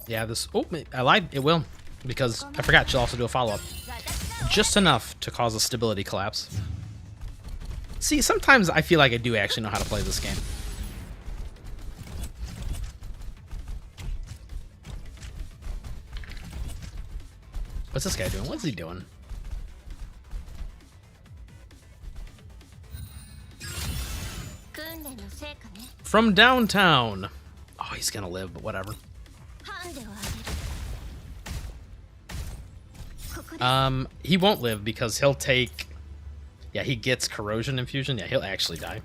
Yeah, this... Oh, I lied. It will. Because I forgot she'll also do a follow-up. Just enough to cause a stability collapse. See, sometimes I feel like I do actually know how to play this game. What's this guy doing? What's he doing? From downtown. Oh, he's gonna live, but whatever. He won't live because he'll take... Yeah, he gets corrosion infusion. Yeah, he'll actually die.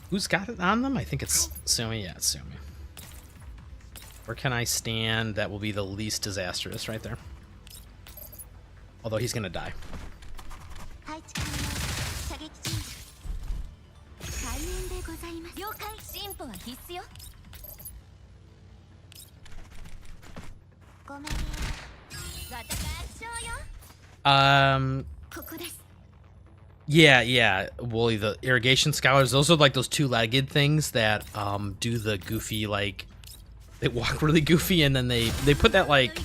Who's got it on them? I think it's Sumi. Yeah, it's Sumi. Where can I stand that will be the least disastrous? Right there. Although he's gonna die. Yeah, Wooly, the irrigation scholars, those are like those two-legged things that do the goofy, like, they walk really goofy, and then they put that, like,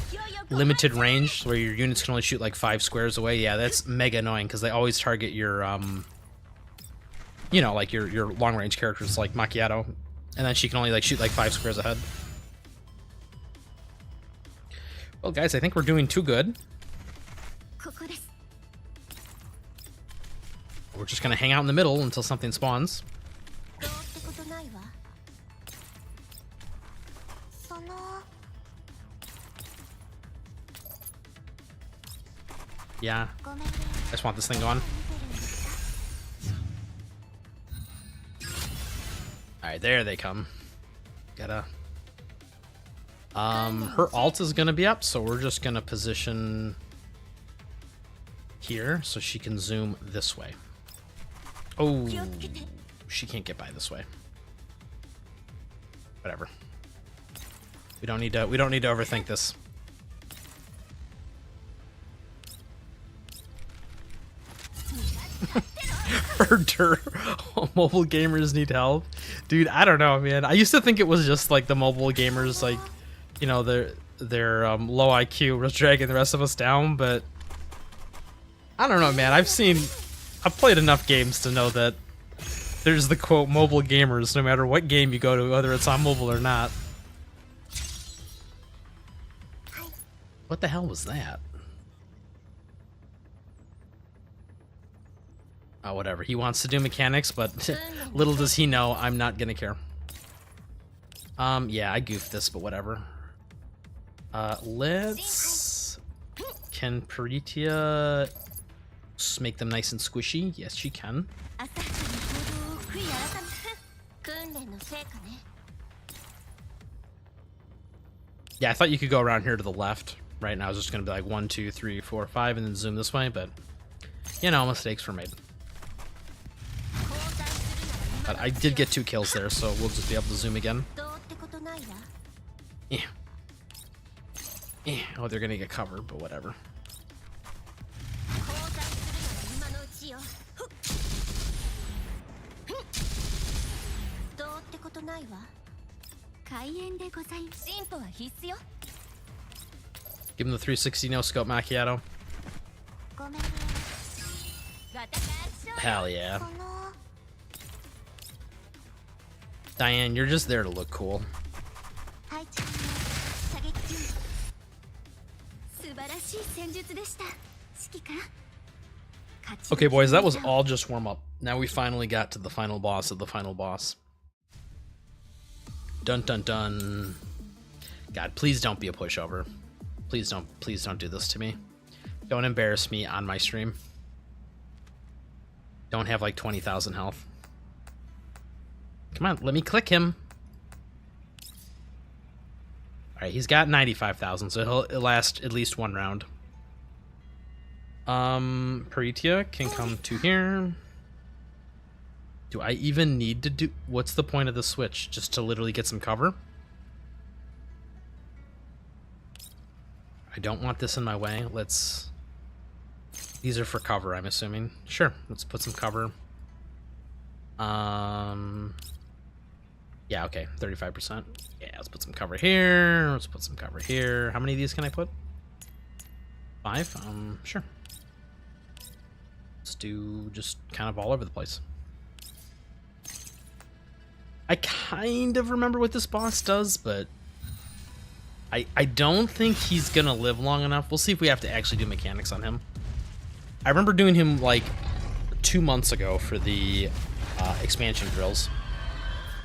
limited range where your units can only shoot like 5 squares away. Yeah, that's mega annoying because they always target your, you know, like your long-range characters like Macchiato, and then she can only like shoot like 5 squares ahead. Well, guys, I think we're doing too good. We're just gonna hang out in the middle until something spawns. Yeah, I just want this thing going. Alright, there they come. Gotta... her ult is gonna be up, so we're just gonna position here so she can zoom this way. Oh, she can't get by this way. Whatever. We don't need to overthink this. Mobile gamers need help. Dude, I don't know, man. I used to think it was just like the mobile gamers, like, you know, they're low IQ was dragging the rest of us down, but I don't know, man. I've played enough games to know that there's the quote mobile gamers no matter what game you go to, whether it's on mobile or not. What the hell was that? Oh, whatever. He wants to do mechanics, but little does he know I'm not gonna care. Yeah, I goofed this, but whatever. Let's... Can Peritia make them nice and squishy? Yes, she can. Yeah, I thought you could go around here to the left. Right now, I was just gonna be like 1, 2, 3, 4, 5, and then zoom this way, but you know, mistakes were made. But I did get 2 kills there, so we'll just be able to zoom again. Yeah. Oh, they're gonna get covered, but whatever. Give him the 360 no scope, Macchiato. Hell yeah. Diane, you're just there to look cool. Okay, boys, that was all just warm up. Now we finally got to the final boss of the final boss. Dun dun dun. God, please don't be a pushover. Please don't do this to me. Don't embarrass me on my stream. Don't have like 20,000 health. Come on, let me click him. Alright, he's got 95,000, so he'll last at least 1 round. Peritia can come to here. Do I even need to do... What's the point of the switch? Just to literally get some cover? I don't want this in my way. Let's... These are for cover, I'm assuming. Sure, let's put some cover. Yeah, okay, 35%. Yeah, let's put some cover here. Let's put some cover here. How many of these can I put? 5? Sure. Let's do just kind of all over the place. I kind of remember what this boss does, but I don't think he's gonna live long enough. We'll see if we have to actually do mechanics on him. I remember doing him like 2 months ago for the expansion drills.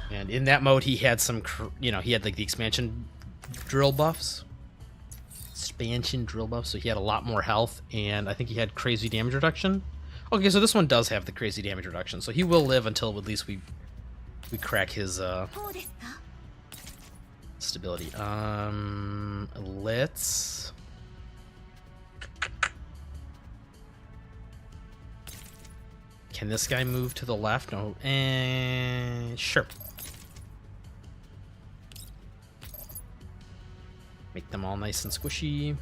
And in that mode, he had some, you know, he had like the expansion drill buffs. Expansion drill buffs, so he had a lot more health, and I think he had crazy damage reduction. Okay, so this one does have the crazy damage reduction, so he will live until at least we crack his stability. Let's... Can this guy move to the left? No. Sure. Make them all nice and squishy.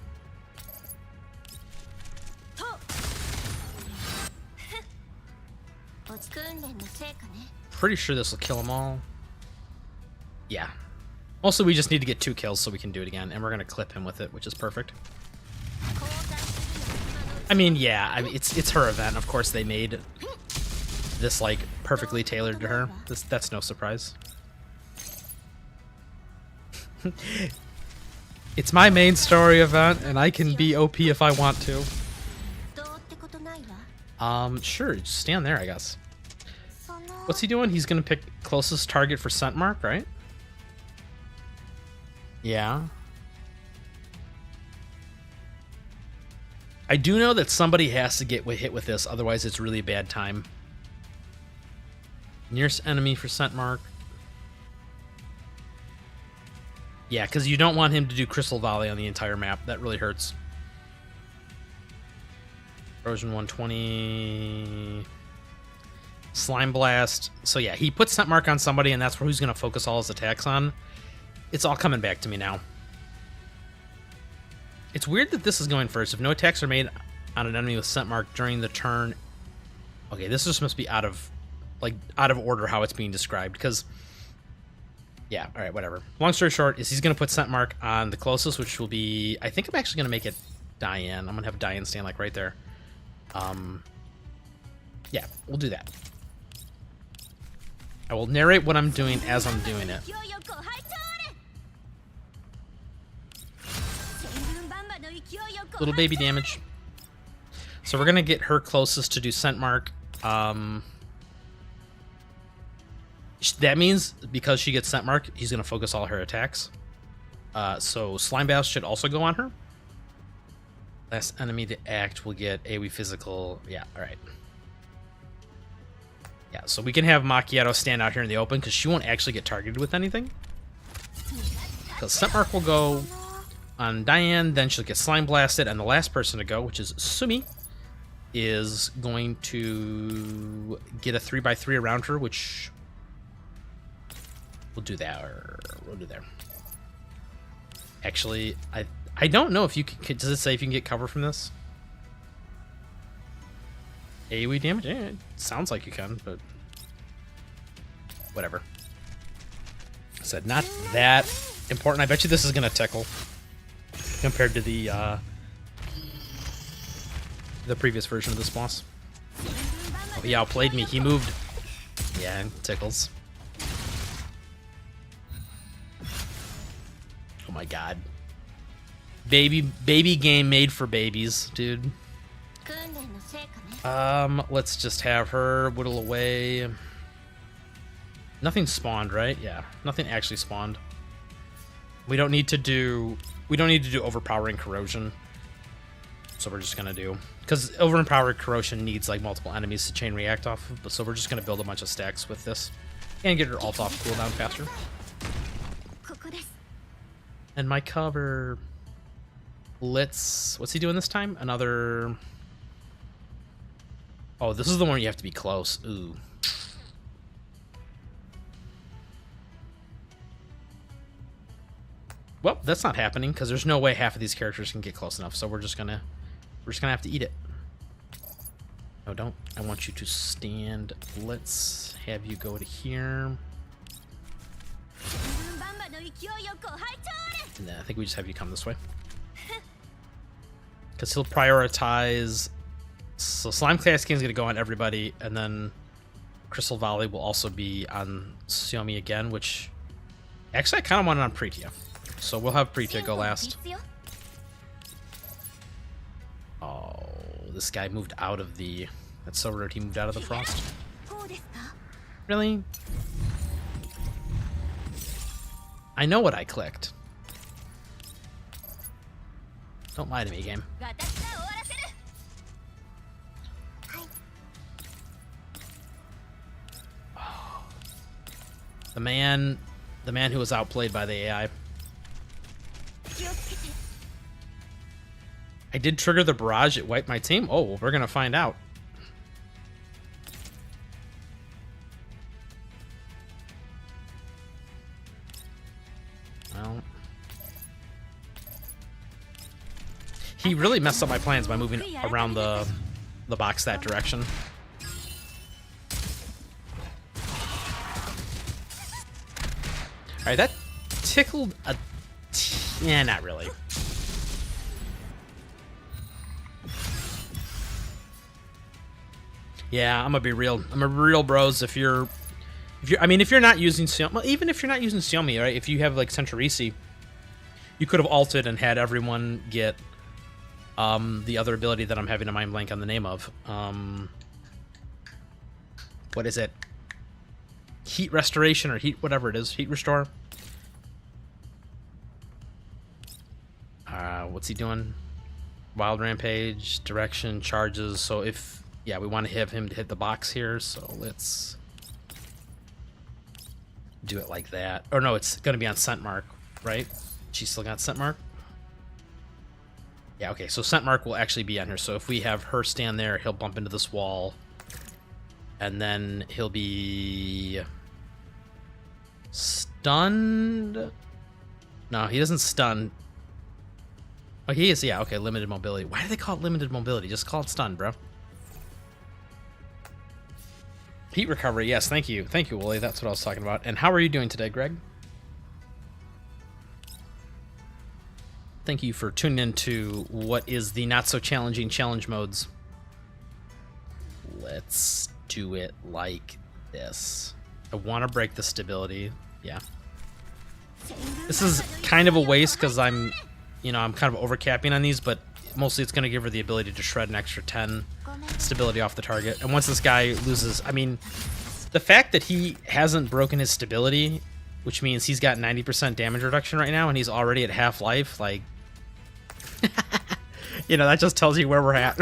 Pretty sure this will kill them all. Yeah. Also, we just need to get 2 kills so we can do it again, and we're gonna clip him with it, which is perfect. I mean, yeah, it's her event. Of course, they made this like perfectly tailored to her. That's no surprise. It's my main story event, and I can be OP if I want to. Sure, just stand there, I guess. What's he doing? He's gonna pick closest target for scent mark, right? Yeah. I do know that somebody has to get hit with this, otherwise it's really bad time. Nearest enemy for scent mark. Yeah, because you don't want him to do Crystal Volley on the entire map. That really hurts. Erosion 120. Slime Blast. So yeah, he puts scent mark on somebody, and that's where he's going to focus all his attacks on. It's all coming back to me now. It's weird that this is going first. If no attacks are made on an enemy with scent mark during the turn... Okay, this just must be out of order how it's being described, because... Yeah, alright, whatever. Long story short is he's going to put scent mark on the closest, which will be... I think I'm actually going to make it Diane. I'm going to have Diane stand like right there. Yeah, we'll do that. I will narrate what I'm doing as I'm doing it. Little baby damage. So we're gonna get her closest to do scent mark. That means because she gets scent mark, he's gonna focus all her attacks. So Slime Blast should also go on her. Last enemy to act will get AoE physical. Yeah, alright. Yeah, so we can have Macchiato stand out here in the open because she won't actually get targeted with anything. Because scent mark will go on Diane, then she'll get Slime Blasted, and the last person to go, which is Sumi, is going to get a 3x3 around her, which we'll do that, or we'll do there. Actually, I don't know if you can, does it say if you can get cover from this? AoE damage? Yeah, it sounds like you can, but whatever. I said not that important. I bet you this is gonna tickle compared to the previous version of this boss. Oh, he outplayed me. He moved. Yeah, it tickles. Oh my god. Baby game made for babies, dude. Let's just have her whittle away. Nothing spawned, right? Yeah, nothing actually spawned. We don't need to do overpowering corrosion. So we're just gonna do, because overpowering corrosion needs like multiple enemies to chain react off of, so we're just gonna build a bunch of stacks with this and get her ult off cooldown faster. And my cover. What's he doing this time? Another. Oh, this is the one where you have to be close. Ooh. Well, that's not happening because there's no way half of these characters can get close enough. So we're just gonna have to eat it. No, don't. I want you to stand. Let's have you go to here. And then I think we just have you come this way. Because he'll prioritize. So Slime Cascade is going to go on everybody, and then Crystal Volley will also be on Xiaomi again, which actually I kind of want it on Pretia. So we'll have Pretia go last. Oh, this guy moved out of the... That's so rude, he moved out of the frost. Really? I know what I clicked. Don't lie to me, game. The man who was outplayed by the AI. I did trigger the barrage. It wiped my team. Oh, well, we're gonna find out. Well, He really messed up my plans by moving around the box that direction. Alright, that tickled a... yeah, not really. Yeah, I'm gonna be real. I'm a real bros. If you're not using Xiaomi, well, even if you're not using Xiaomi, right? If you have like Centrarisi, you could have ulted and had everyone get the other ability that I'm having a mind blank on the name of. What is it? Heat restoration or heat whatever it is. Heat restore. What's he doing? Wild rampage, direction, charges. So if yeah, we want to have him to hit the box here. So let's do it like that. Or no, it's gonna be on scent mark, right? She's still got scent mark. Yeah, okay, so scent mark will actually be on her. So if we have her stand there, he'll bump into this wall. And then he'll be stunned. No, he doesn't stun. Oh, he is, yeah, okay, limited mobility. Why do they call it limited mobility? Just call it stun, bro. Heat recovery, yes, thank you. Thank you, Wooly, that's what I was talking about. And how are you doing today, Greg? Thank you for tuning in to what is the not-so-challenging challenge modes. Let's do it like this. I want to break the stability. Yeah. This is kind of a waste because I'm kind of overcapping on these, but mostly it's going to give her the ability to shred an extra 10 stability off the target. And once this guy loses, I mean, the fact that he hasn't broken his stability, which means he's got 90% damage reduction right now, and he's already at half life, like, that just tells you where we're at.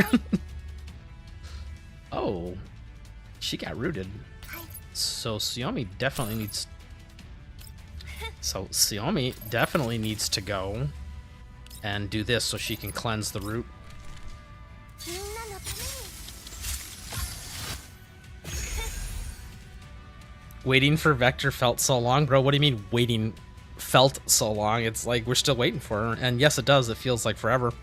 Oh, she got rooted. So Xiaomi definitely needs... So Xiaomi definitely needs to go and do this so she can cleanse the root. Waiting for Vector felt so long, bro. What do you mean waiting felt so long? It's like we're still waiting for her. And yes, it does. It feels like forever.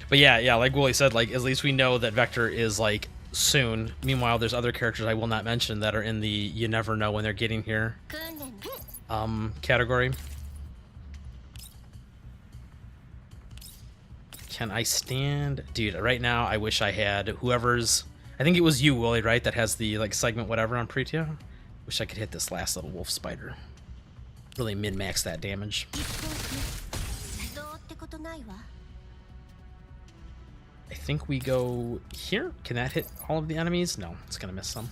But yeah, like Wooly said, like at least we know that Vector is like soon. Meanwhile, there's other characters I will not mention that are in the you never know when they're getting here category. Can I stand? Dude, right now I wish I had whoever's... I think it was you, Wooly, right? That has the like segment whatever on Pretia. Wish I could hit this last little wolf spider. Really min-max that damage. I think we go here. Can that hit all of the enemies? No, it's gonna miss some.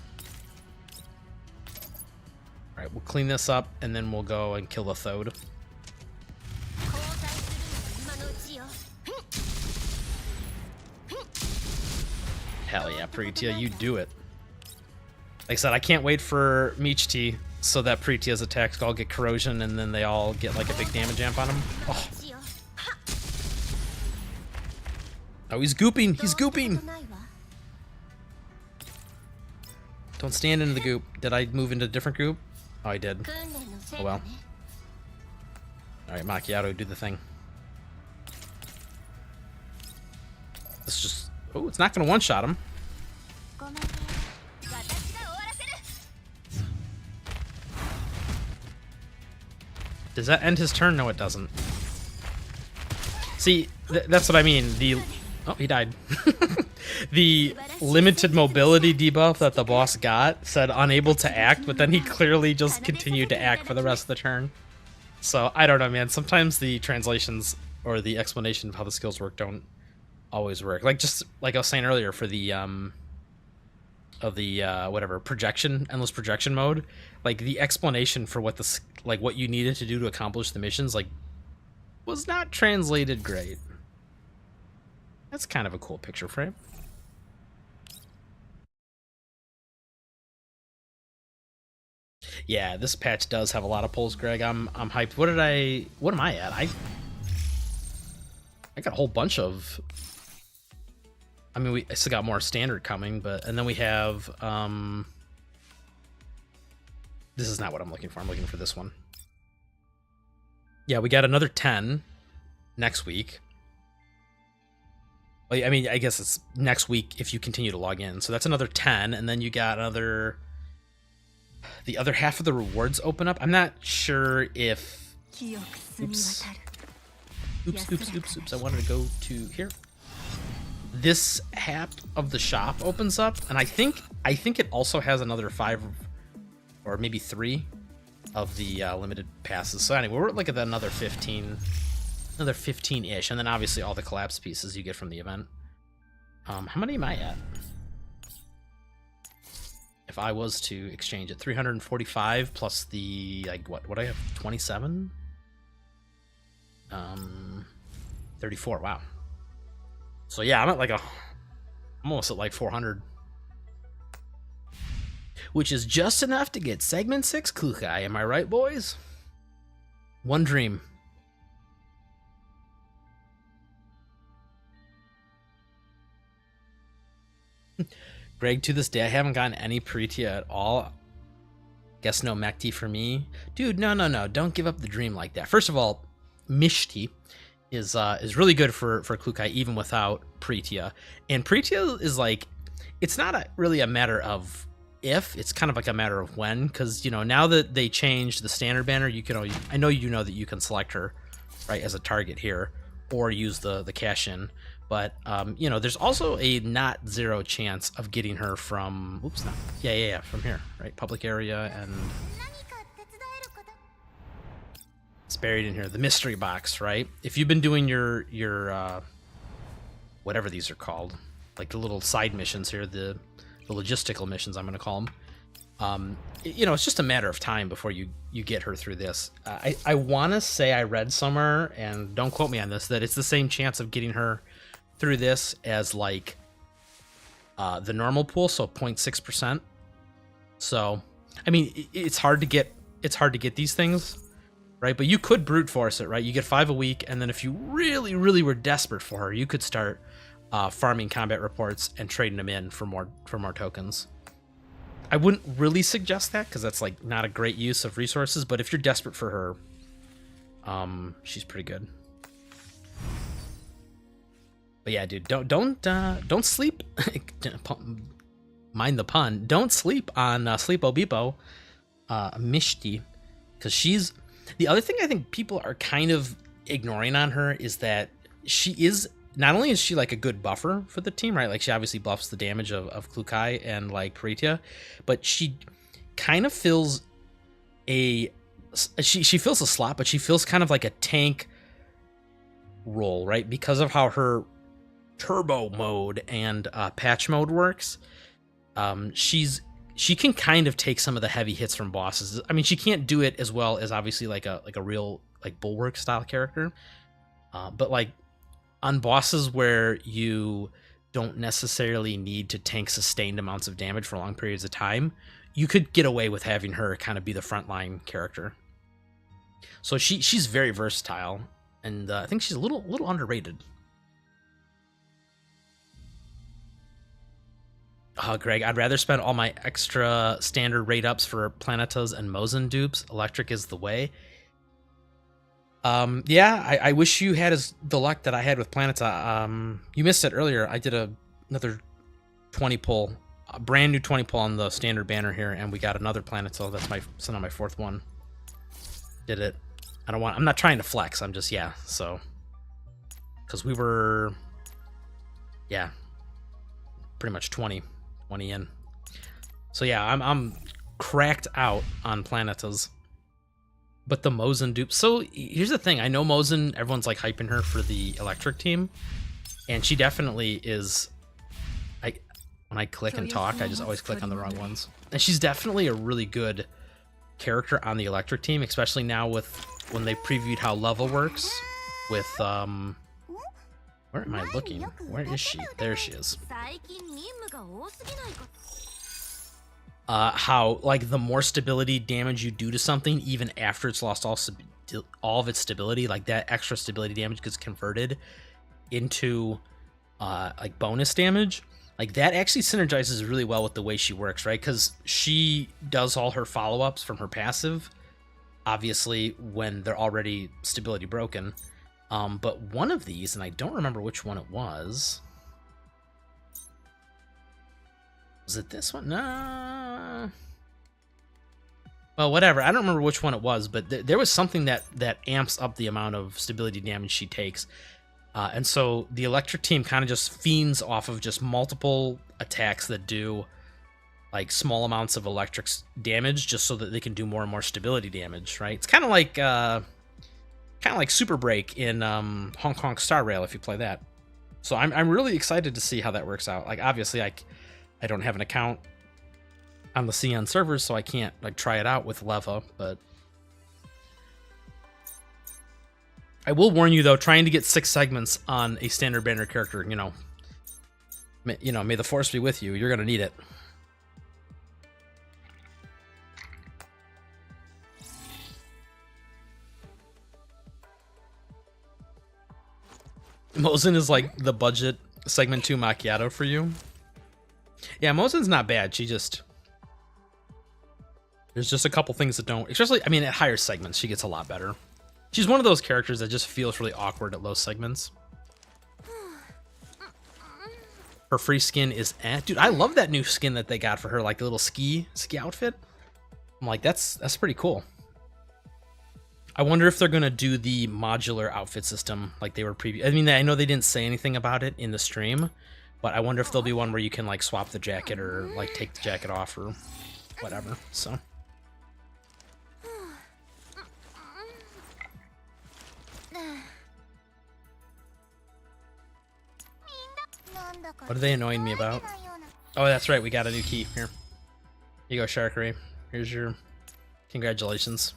All right, we'll clean this up and then we'll go and kill the Thode. Hell yeah, Pretia, you do it. Like I said, I can't wait for Michti so that Pretia's attacks all get corrosion and then they all get like a big damage amp on them. Oh. Oh, he's gooping! He's gooping! Don't stand into the goop. Did I move into a different goop? Oh, I did. Oh well. Alright, Macchiato, do the thing. This just... Oh, it's not going to one-shot him. Does that end his turn? No, it doesn't. See, that's what I mean. Oh, he died. The limited mobility debuff that the boss got said unable to act, but then he clearly just continued to act for the rest of the turn. So, I don't know, man. Sometimes the translations or the explanation of how the skills work don't always work. Like, just like I was saying earlier for the, whatever, projection, endless projection mode, like, the explanation for what the, like, what you needed to do to accomplish the missions, like, was not translated great. That's kind of a cool picture frame. Yeah, this patch does have a lot of pulls, Greg. I'm hyped. What am I at? I got a whole bunch of... I mean, I still got more standard coming, and then we have, this is not what I'm looking for. I'm looking for this one. Yeah, we got another 10 next week. Well, I mean, I guess it's next week if you continue to log in. So that's another 10, and then you got another... The other half of the rewards open up. I'm not sure if... Oops. Oops. I wanted to go to here. This half of the shop opens up, and I think it also has another 5 or maybe 3 of the limited passes. So anyway, we're like at another 15-ish, and then obviously all the collapse pieces you get from the event. How many am I at? If I was to exchange it, 345 plus the, like, what I have, 27? 34, wow. So yeah, I'm at like I'm almost at like 400. Which is just enough to get segment 6 Kukai, am I right, boys? One dream. Greg, to this day, I haven't gotten any Pretia at all. Guess no Mekti for me. Dude, no. Don't give up the dream like that. First of all, Mishti is really good for Kukai even without Pretia. And Pretia is like, it's not really a matter of if, it's kind of like a matter of when, because, you know, now that they changed the standard banner, you can always, I know you know that you can select her, right, as a target here, or use the cash-in. But, you know, there's also a not zero chance of getting her from... Oops, no. Yeah, from here, right? Public area, and... It's buried in here. The mystery box, right? If you've been doing your whatever these are called, like the little side missions here, the logistical missions, I'm going to call them. You know, it's just a matter of time before you get her through this. I want to say I read somewhere, and don't quote me on this, that it's the same chance of getting her through this as like the normal pool, so 0.6%. So I mean, it's hard to get these things, right? But you could brute force it, right? You get 5 a week, and then if you really were desperate for her, you could start farming combat reports and trading them in for more tokens. I wouldn't really suggest that because that's like not a great use of resources, but if you're desperate for her, she's pretty good. But yeah, dude, don't sleep. Mind the pun. Don't sleep on Sleepo Beepo, Mishti, because she's the other thing I think people are kind of ignoring on her is that she is not only is she like a good buffer for the team, right? Like she obviously buffs the damage of Klukai and like Pretia, but she kind of fills she fills a slot, but she feels kind of like a tank role, right? Because of how her turbo mode and patch mode works. She can kind of take some of the heavy hits from bosses. I mean, she can't do it as well as obviously like a real like Bulwark style character, but like on bosses where you don't necessarily need to tank sustained amounts of damage for long periods of time, you could get away with having her kind of be the frontline character. So she's very versatile, and I think she's a little underrated. Greg, I'd rather spend all my extra standard rate ups for Planetas and Mosin dupes. Electric is the way. Yeah, I wish you had the luck that I had with Planeta. You missed it earlier. I did another 20 pull, a brand new 20 pull on the standard banner here, and we got another Planeta. That's now my 4th one. Did it. I'm not trying to flex. I'm just, yeah, so. Because we were, yeah, pretty much 20 in. So yeah, I'm cracked out on Planetas. But the Mosin dupe. So here's the thing. I know Mosin, everyone's like hyping her for the electric team. And she definitely is. When I click and talk, I just always click on the wrong ones. And she's definitely a really good character on the electric team, especially now with when they previewed how level works with where am I looking? Where is she? There she is. How like the more stability damage you do to something, even after it's lost all of its stability, like that extra stability damage gets converted into like bonus damage. Like that actually synergizes really well with the way she works, right? Because she does all her follow-ups from her passive obviously when they're already stability broken. But one of these, and I don't remember which one it was. Was it this one? No. Well, whatever. I don't remember which one it was, but there was something that amps up the amount of stability damage she takes. And so the electric team kind of just fiends off of just multiple attacks that do like small amounts of electric damage, just so that they can do more and more stability damage, right? It's kind of like Super Break in Hong Kong Star Rail if you play that. So I'm really excited to see how that works out. Like obviously I don't have an account on the CN servers, so I can't like try it out with Leva, but I will warn you though, trying to get 6 segments on a standard banner character, you know, may the force be with you. You're gonna need it. Mosin is like the budget segment 2 macchiato for you. Yeah, Mosin's not bad. There's just a couple things that don't, especially, I mean, at higher segments, she gets a lot better. She's one of those characters that just feels really awkward at low segments. Her free skin is dude, I love that new skin that they got for her, like the little ski outfit. I'm like, that's pretty cool. I wonder if they're gonna do the modular outfit system like they were I mean, I know they didn't say anything about it in the stream, but I wonder if there'll be one where you can like swap the jacket or like take the jacket off or whatever. So what are they annoying me about? Oh, that's right, we got a new key. Here you go, Sharkery. Here's your congratulations.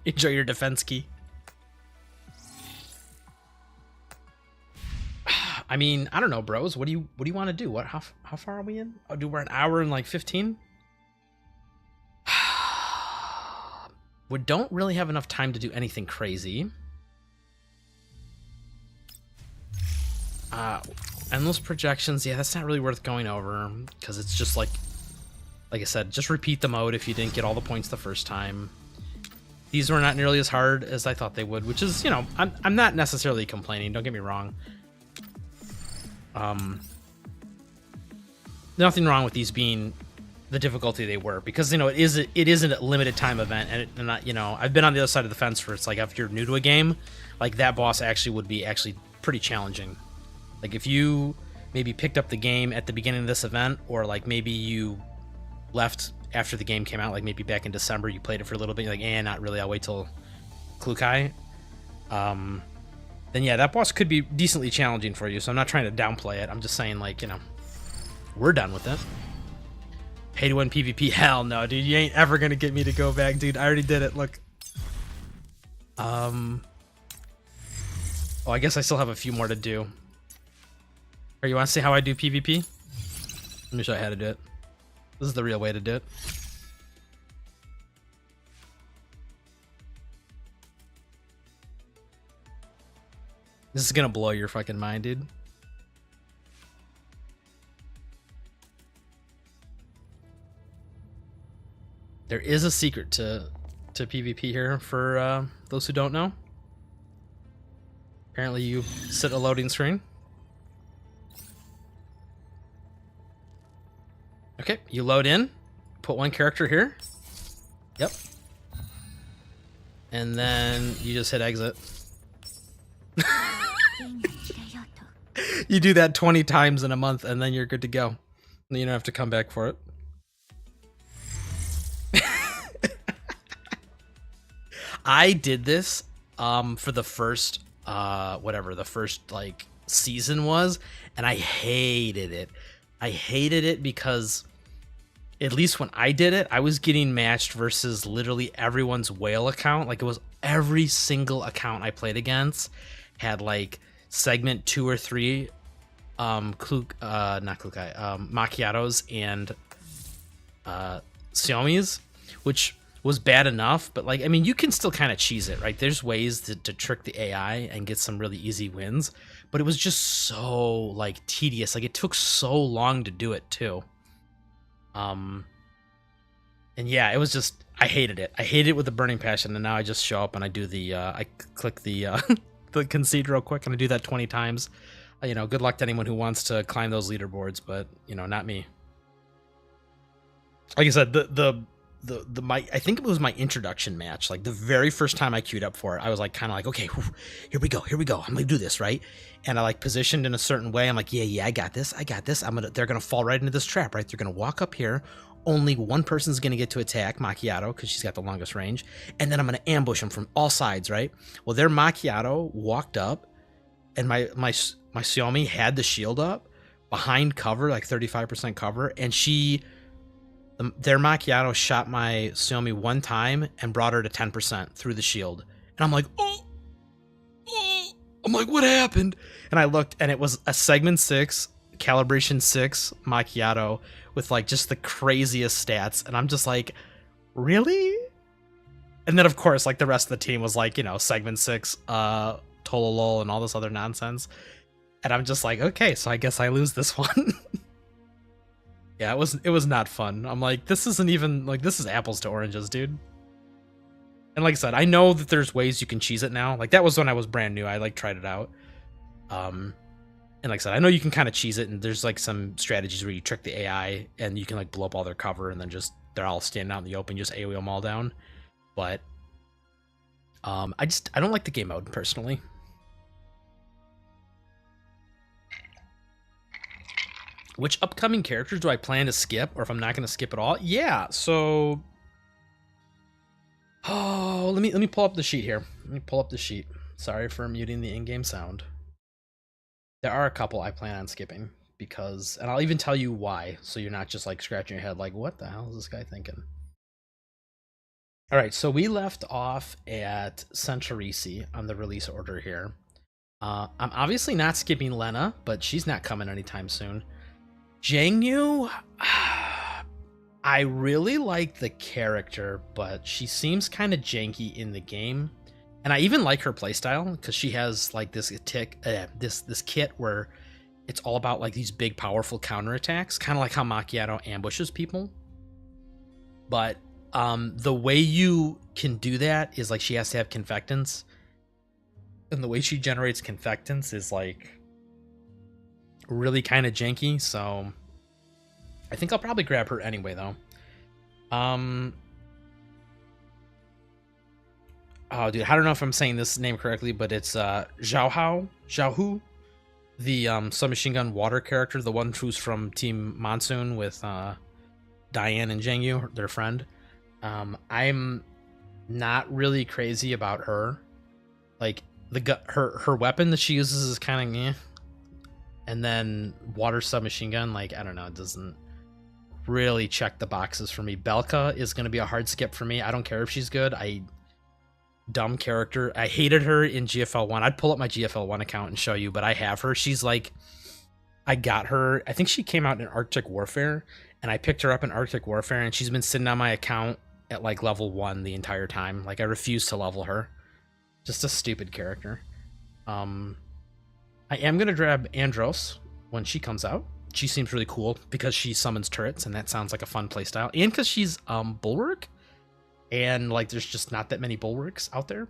Enjoy your defense key. I mean, I don't know, bros. What do you want to do? How far are we in? Oh, dude, we're an hour and like 15. We don't really have enough time to do anything crazy. Endless projections, yeah, that's not really worth going over because it's just like I said, just repeat the mode if you didn't get all the points the first time. These were not nearly as hard as I thought they would, which is, you know, I'm not necessarily complaining, don't get me wrong. Nothing wrong with these being the difficulty they were, because, you know, it isn't a limited time event, and not, you know, I've been on the other side of the fence for, it's like if you're new to a game, like that boss actually would be pretty challenging. Like if you maybe picked up the game at the beginning of this event, or like maybe you left after the game came out, like maybe back in December, you played it for a little bit, you're like, not really, I'll wait till Klukai. Then yeah, that boss could be decently challenging for you, so I'm not trying to downplay it. I'm just saying, like, you know, we're done with it. Pay to win PvP? Hell no, dude. You ain't ever gonna get me to go back, dude. I already did it. Look. Oh, I guess I still have a few more to do. Or you want to see how I do PvP? Let me show you how to do it. This is the real way to do it. This is gonna blow your fucking mind, dude. There is a secret to PvP here for those who don't know. Apparently you set a loading screen. Okay, you load in, put one character here. Yep. And then you just hit exit. You do that 20 times in a month and then you're good to go. You don't have to come back for it. I did this for the first whatever the first like season was, and I hated it. I hated it because, at least when I did it, I was getting matched versus literally everyone's whale account. Like, it was every single account I played against had like segment 2 or 3 macchiatos and Xiaomi's, which was bad enough, but like, I mean, you can still kind of cheese it, right? There's ways to trick the AI and get some really easy wins, but it was just so like tedious. Like, it took so long to do it too. And And yeah, it was just, I hated it. I hated it with a burning passion. And now I just show up and I do the, I click the, the concede real quick, and I do that 20 times. You know, good luck to anyone who wants to climb those leaderboards, but you know, not me. Like I said, my, I think it was my introduction match. Like the very first time I queued up for it, I was like, kind of like, okay, whew, here we go. I'm gonna do this, right? And I like positioned in a certain way. I'm like, yeah, I got this. They're gonna fall right into this trap, right? They're gonna walk up here. Only one person's gonna get to attack Macchiato because she's got the longest range, and then I'm gonna ambush them from all sides, right? Well, their Macchiato walked up, and my Xiaomi had the shield up behind cover, like 35% cover, and their Macchiato shot my Xiaomi one time and brought her to 10% through the shield. And I'm like, oh, I'm like, what happened? And I looked, and it was a segment 6, calibration 6 Macchiato with like just the craziest stats. And I'm just like, really? And then of course, like the rest of the team was like, you know, segment 6, Tololol and all this other nonsense. And I'm just like, okay, so I guess I lose this one. Yeah, it was not fun. I'm like, this isn't even, like, this is apples to oranges, dude. And like I said, I know that there's ways you can cheese it now. Like, that was when I was brand new. I, like, tried it out. And like I said, I know you can kind of cheese it, and there's, like, some strategies where you trick the AI, and you can, like, blow up all their cover, and then just, they're all standing out in the open, just AoE them all down. But, I don't like the game mode, personally. Which upcoming characters do I plan to skip, or if I'm not going to skip at all? Yeah, so... Oh, let me pull up the sheet here. Let me pull up the sheet. Sorry for muting the in-game sound. There are a couple I plan on skipping, because... And I'll even tell you why, so you're not just, like, scratching your head like, what the hell is this guy thinking? Alright, so we left off at Centrarisi on the release order here. I'm obviously not skipping Lena, but she's not coming anytime soon. Jangyu, I really like the character, but she seems kind of janky in the game. And I even like her playstyle, because she has like this kit where it's all about like these big powerful counterattacks, kind of like how Macchiato ambushes people. But the way you can do that is like she has to have confectants. And the way she generates confectants is like really kind of janky, so I think I'll probably grab her anyway, though. Oh, dude, I don't know if I'm saying this name correctly, but it's Xiaohu, the submachine gun water character, the one who's from Team Monsoon with Diane and Jangyu, their friend. I'm not really crazy about her. Like her weapon that she uses is kind of and then water submachine gun, like, I don't know, it doesn't really check the boxes for me. Belka is going to be a hard skip for me. I don't care if she's good. Dumb character. I hated her in GFL1. I'd pull up my GFL1 account and show you, but I have her. She's like, I got her. I think she came out in Arctic Warfare, and I picked her up in Arctic Warfare, and she's been sitting on my account at like level 1 the entire time. Like, I refuse to level her. Just a stupid character. I am going to grab Andros when she comes out. She seems really cool because she summons turrets, and that sounds like a fun playstyle. And because she's Bulwark, and like there's just not that many Bulwarks out there.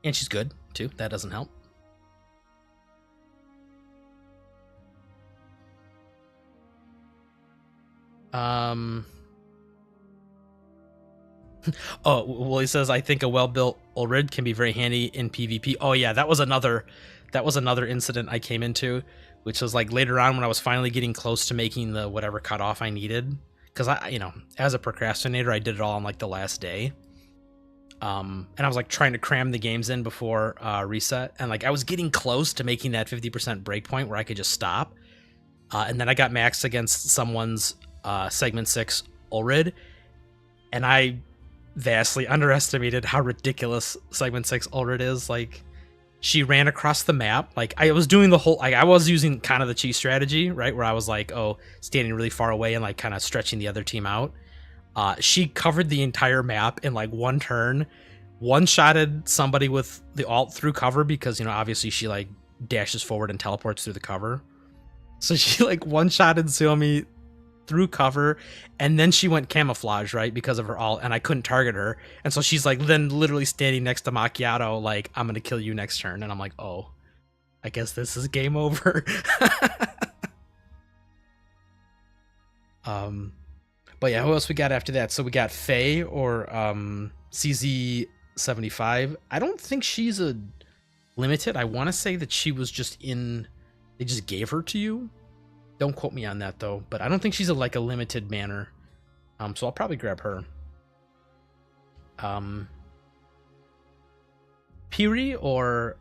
And she's good, too. That doesn't help. Oh, well, he says, I think a well-built Ulrid can be very handy in PvP. Oh yeah, that was another incident I came into, which was like later on when I was finally getting close to making the whatever cutoff I needed. Because I, you know, as a procrastinator, I did it all on like the last day. And I was like trying to cram the games in before reset, and like I was getting close to making that 50% breakpoint where I could just stop. And then I got maxed against someone's segment 6 Ulrid, and I vastly underestimated how ridiculous segment 6 Ulrid is. Like, she ran across the map. Like, I was doing the whole, like, I was using kind of the cheese strategy, right, where I was like, oh, standing really far away and like kind of stretching the other team out. She covered the entire map in like one turn, one-shotted somebody with the ult through cover, because, you know, obviously she like dashes forward and teleports through the cover. So she like one-shotted Xiaomi through cover, and then she went camouflage, right, because of her ult, and I couldn't target her. And so she's like then literally standing next to Macchiato, like, I'm gonna kill you next turn. And I'm like, oh, I guess this is game over. But yeah, who else we got after that? So we got Faye or CZ75. I don't think she's a limited. I want to say that she was just in, they just gave her to you. Don't quote me on that though, but I don't think she's a like a limited manner. So I'll probably grab her. Piri or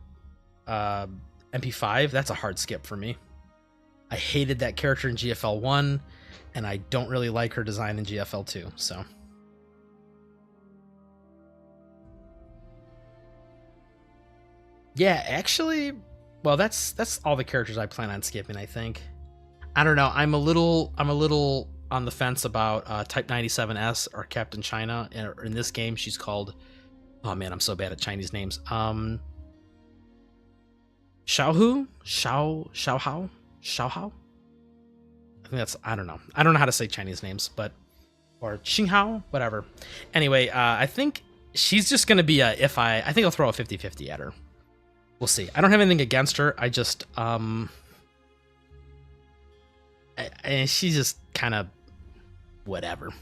MP5, that's a hard skip for me. I hated that character in GFL1, and I don't really like her design in GFL2, so. Yeah, actually, well, that's all the characters I plan on skipping, I think. I don't know. I'm a little on the fence about Type 97S or Captain China. In this game, she's called, oh man, I'm so bad at Chinese names. Xiaohao? Xiaohao? I think that's, I don't know how to say Chinese names, but, or Xinghao, whatever. Anyway, I think she's just going to be I think I'll throw a 50-50 at her. We'll see. I don't have anything against her. I just, she's just kind of whatever.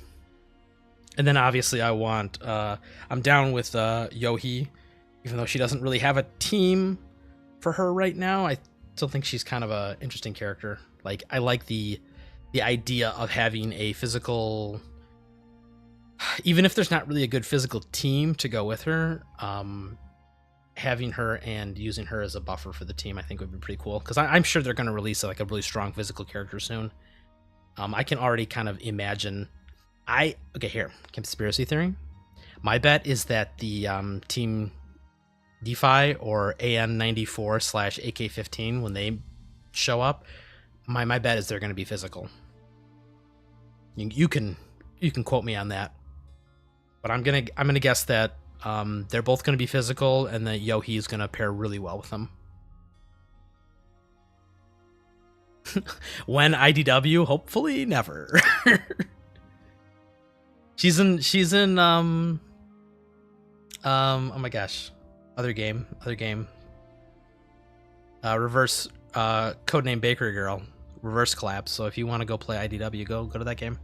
And then obviously I want, I'm down with Yohi, even though she doesn't really have a team for her right now. I still think she's kind of a interesting character. Like, I like the idea of having a physical, even if there's not really a good physical team to go with her, having her and using her as a buffer for the team, I think would be pretty cool. Because I'm sure they're going to release like a really strong physical character soon. I can already kind of imagine. Okay, here, conspiracy theory. My bet is that the Team DeFi or AN94/AK15, when they show up, my bet is they're going to be physical. You can quote me on that, but I'm gonna guess that they're both going to be physical, and that Yohi is going to pair really well with them. When IDW, hopefully never. she's in oh my gosh, other game. Reverse codename Bakery Girl, reverse collapse. So if you want to go play IDW, go to that game.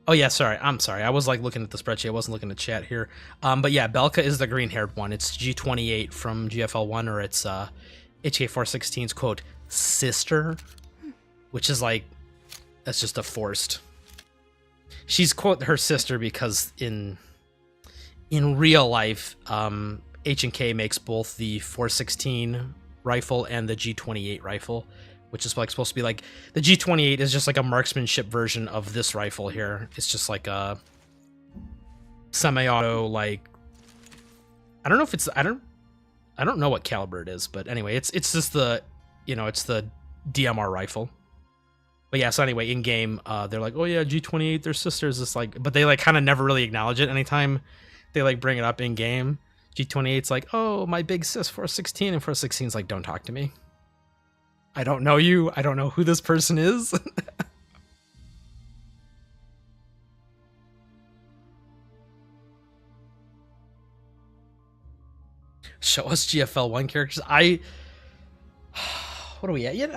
Oh yeah, sorry. I'm sorry. I was like looking at the spreadsheet. I wasn't looking at chat here. But yeah, Belka is the green-haired one. It's G28 from GFL1, or it's HK416's quote sister, which is like, that's just a forced. She's quote her sister because in real life, H&K makes both the 416 rifle and the G28 rifle, which is like supposed to be like, the G28 is just like a marksmanship version of this rifle here. It's just like a semi-auto, like, I don't know if it's, I don't know what caliber it is, but anyway, it's just the, it's the DMR rifle. But yeah, so anyway, in game, they're like, oh yeah, G28, they're sisters. It's like, but they like kind of never really acknowledge it. Anytime they like bring it up in game, G28's like, oh, my big sis 416, and 416's like, don't talk to me. I don't know you. I don't know who this person is. Show us GFL1 characters. What are we at yet?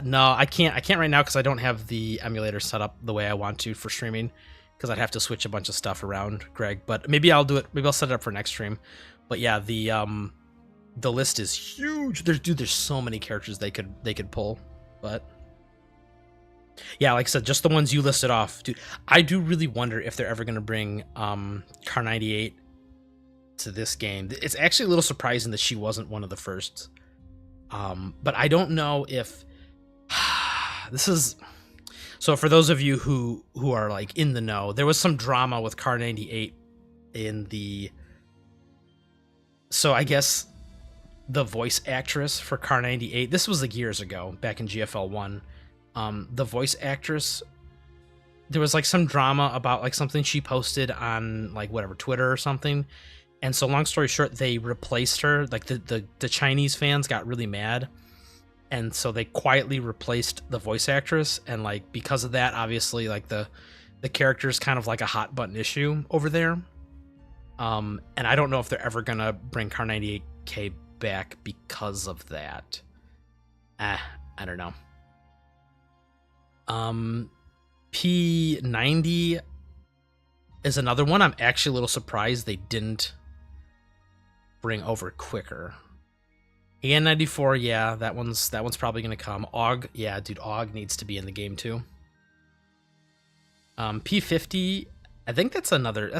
No, I can't right now because I don't have the emulator set up the way I want to for streaming, because I'd have to switch a bunch of stuff around, Greg. But maybe I'll do it. Maybe I'll set it up for next stream. But yeah, the list is huge. There's so many characters they could pull. But yeah, like I said, just the ones you listed off, dude. I do really wonder if they're ever gonna bring Car 98 to this game. It's actually a little surprising that she wasn't one of the first. But I don't know if this is, so for those of you who are like in the know, there was some drama with Car 98 in the, so I guess the voice actress for Car 98, this was like years ago, back in GFL1. The voice actress there was like some drama about like something she posted on like whatever Twitter or something, and so long story short, they replaced her. Like the Chinese fans got really mad, and so they quietly replaced the voice actress, and like because of that, obviously like the character's kind of like a hot button issue over there. And I don't know if they're ever gonna bring Car 98K back because of that. I don't know. P90 is another one I'm actually a little surprised they didn't bring over quicker. AN94, yeah, that one's probably gonna come. AUG, yeah, dude, AUG needs to be in the game too. P50, I think that's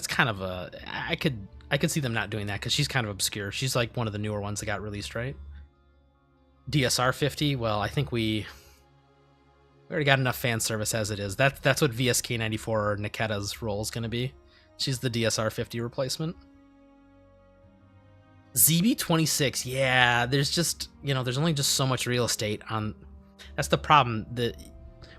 kind of a, I could see them not doing that because she's kind of obscure. She's like one of the newer ones that got released, right? DSR 50, well, I think we already got enough fan service as it is. That's what VSK94 or Niketa's role is going to be. She's the DSR 50 replacement. ZB26, yeah, there's just, there's only just so much real estate on. That's the problem.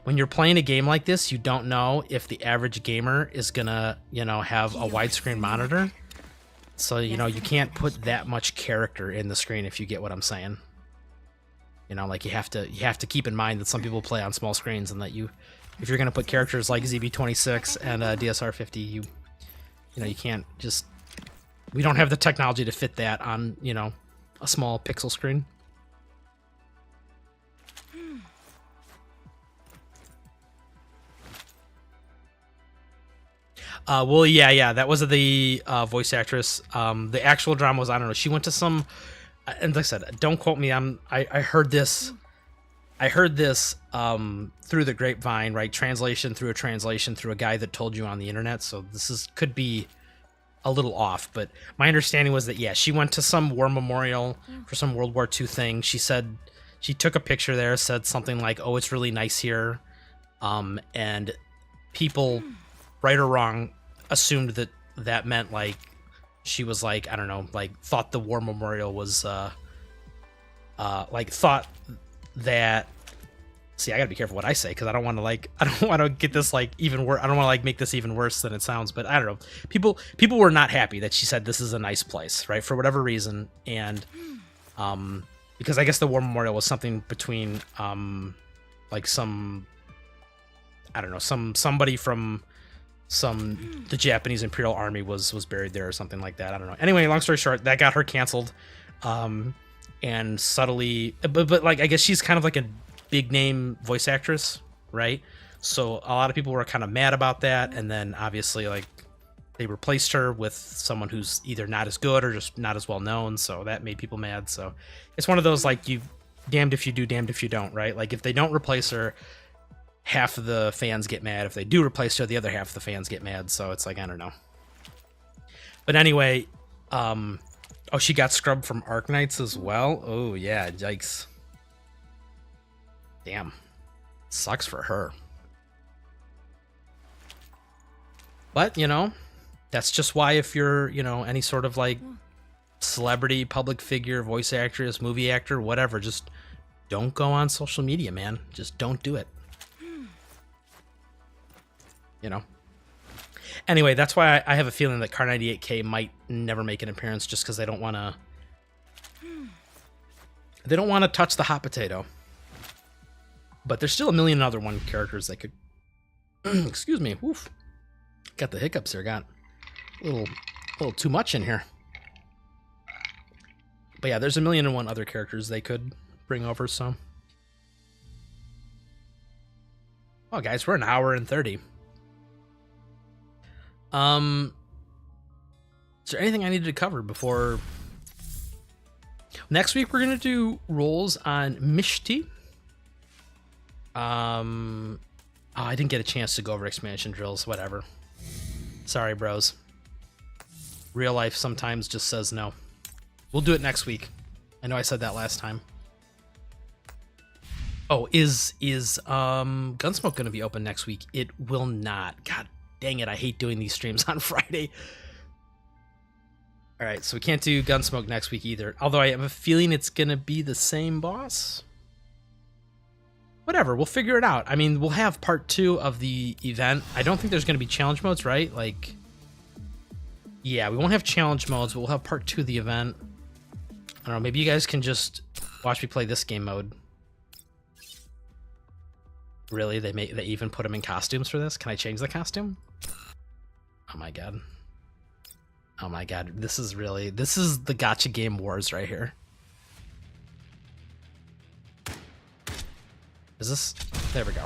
When you're playing a game like this, you don't know if the average gamer is gonna, have a widescreen monitor. So, you can't put that much character in the screen, if you get what I'm saying. Like you have to keep in mind that some people play on small screens, and that if you're gonna put characters like ZB26 and DSR 50, you can't just. We don't have the technology to fit that on, a small pixel screen. Well, yeah, that was the voice actress. The actual drama was, I don't know, she went to some, and like I said, don't quote me. I heard this through the grapevine, right? Translation through a guy that told you on the internet. So this could be a little off, but my understanding was that, yeah, she went to some war memorial for some World War II thing. She said she took a picture there, said something like, "Oh, it's really nice here," and people, right or wrong, assumed that meant like she was like, I don't know, like thought the war memorial was like thought that. See, I gotta be careful what I say because I don't want to get this like even worse. I don't want to like make this even worse than it sounds. But I don't know. People were not happy that she said this is a nice place, right? For whatever reason, and because I guess the war memorial was something between like some, I don't know, somebody from the Japanese Imperial Army was buried there or something like that. I don't know. Anyway, long story short, that got her canceled, and subtly, but like I guess she's kind of like a big name voice actress, right? So a lot of people were kind of mad about that, and then obviously like they replaced her with someone who's either not as good or just not as well known, so that made people mad. So it's one of those like, you damned if you do, damned if you don't, right? Like if they don't replace her, half of the fans get mad. If they do replace her, the other half of the fans get mad. So it's like, I don't know. But anyway, oh, she got scrubbed from Arknights as well. Oh yeah, yikes. Damn. Sucks for her. But, that's just why if you're, any sort of like celebrity, public figure, voice actress, movie actor, whatever, just don't go on social media, man. Just don't do it. Anyway, that's why I have a feeling that Car 98K might never make an appearance, just because they don't want to touch the hot potato. But there's still a million other one characters that could. Excuse me. Oof. Got the hiccups here. Got a little too much in here. But yeah, there's a million and one other characters they could bring over. So, oh, guys, we're an hour and 30. Is there anything I needed to cover before? Next week we're gonna do rolls on Mishti. Oh, I didn't get a chance to go over expansion drills. Whatever. Sorry, bros. Real life sometimes just says no. We'll do it next week. I know I said that last time. Oh, is Gunsmoke going to be open next week? It will not. God dang it! I hate doing these streams on Friday. All right, so we can't do Gunsmoke next week either. Although I have a feeling it's going to be the same boss. whatever, we'll figure it out. I mean, we'll have part 2 of the event. I don't think there's going to be challenge modes, right? Like, yeah, we won't have challenge modes, but we'll have part 2 of the event. I don't know, maybe you guys can just watch me play this game mode. Really? They even put them in costumes for this? Can I change the costume? Oh my god. Oh my god, this is the gacha game wars right here. Is this? There we go.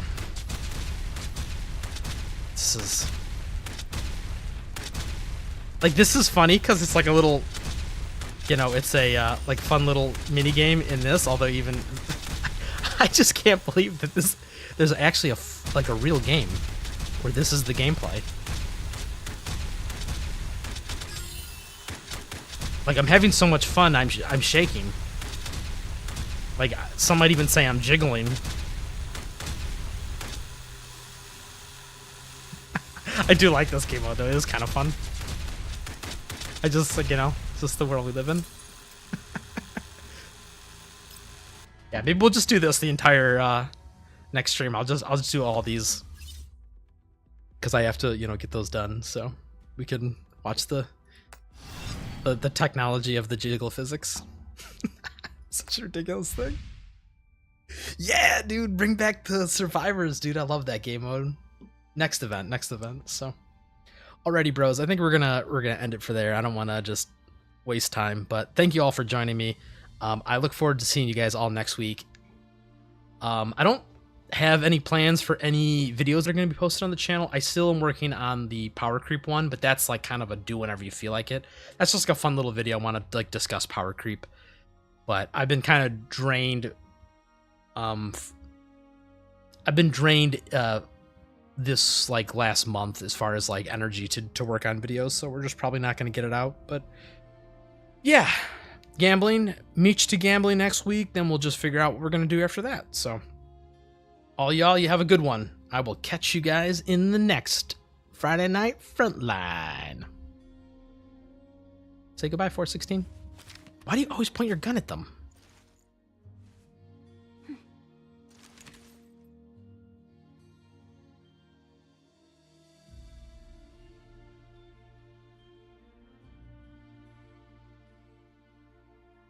This is... like, this is funny because it's like a little... you know, it's a, like, fun little mini game in this, although even... I just can't believe that this... there's actually a real game where this is the gameplay. Like, I'm having so much fun, I'm shaking. Like, some might even say I'm jiggling. I do like this game mode, though. It is kind of fun. I just, like, you know, it's just the world we live in. Yeah, maybe we'll just do this the entire next stream. I'll just do all these because I have to, you know, get those done so we can watch the technology of the jiggle physics. Such a ridiculous thing. Yeah, dude, bring back the survivors, dude. I love that game mode. Next event. So, alrighty, bros. I think we're gonna end it for there. I don't want to just waste time, but thank you all for joining me. I look forward to seeing you guys all next week. I don't have any plans for any videos that are going to be posted on the channel. I still am working on the power creep one, but that's like kind of a do whenever you feel like it. That's just like a fun little video. I want to like discuss power creep, but I've been kind of drained. I've been drained this like last month as far as like energy to work on videos, so we're just probably not going to get it out. But yeah, gambling, meet to gambling next week, then we'll just figure out what we're going to do after that. So all y'all, you have a good one. I will catch you guys in the next Friday Night Frontline. Say goodbye, 416. Why do you always point your gun at them?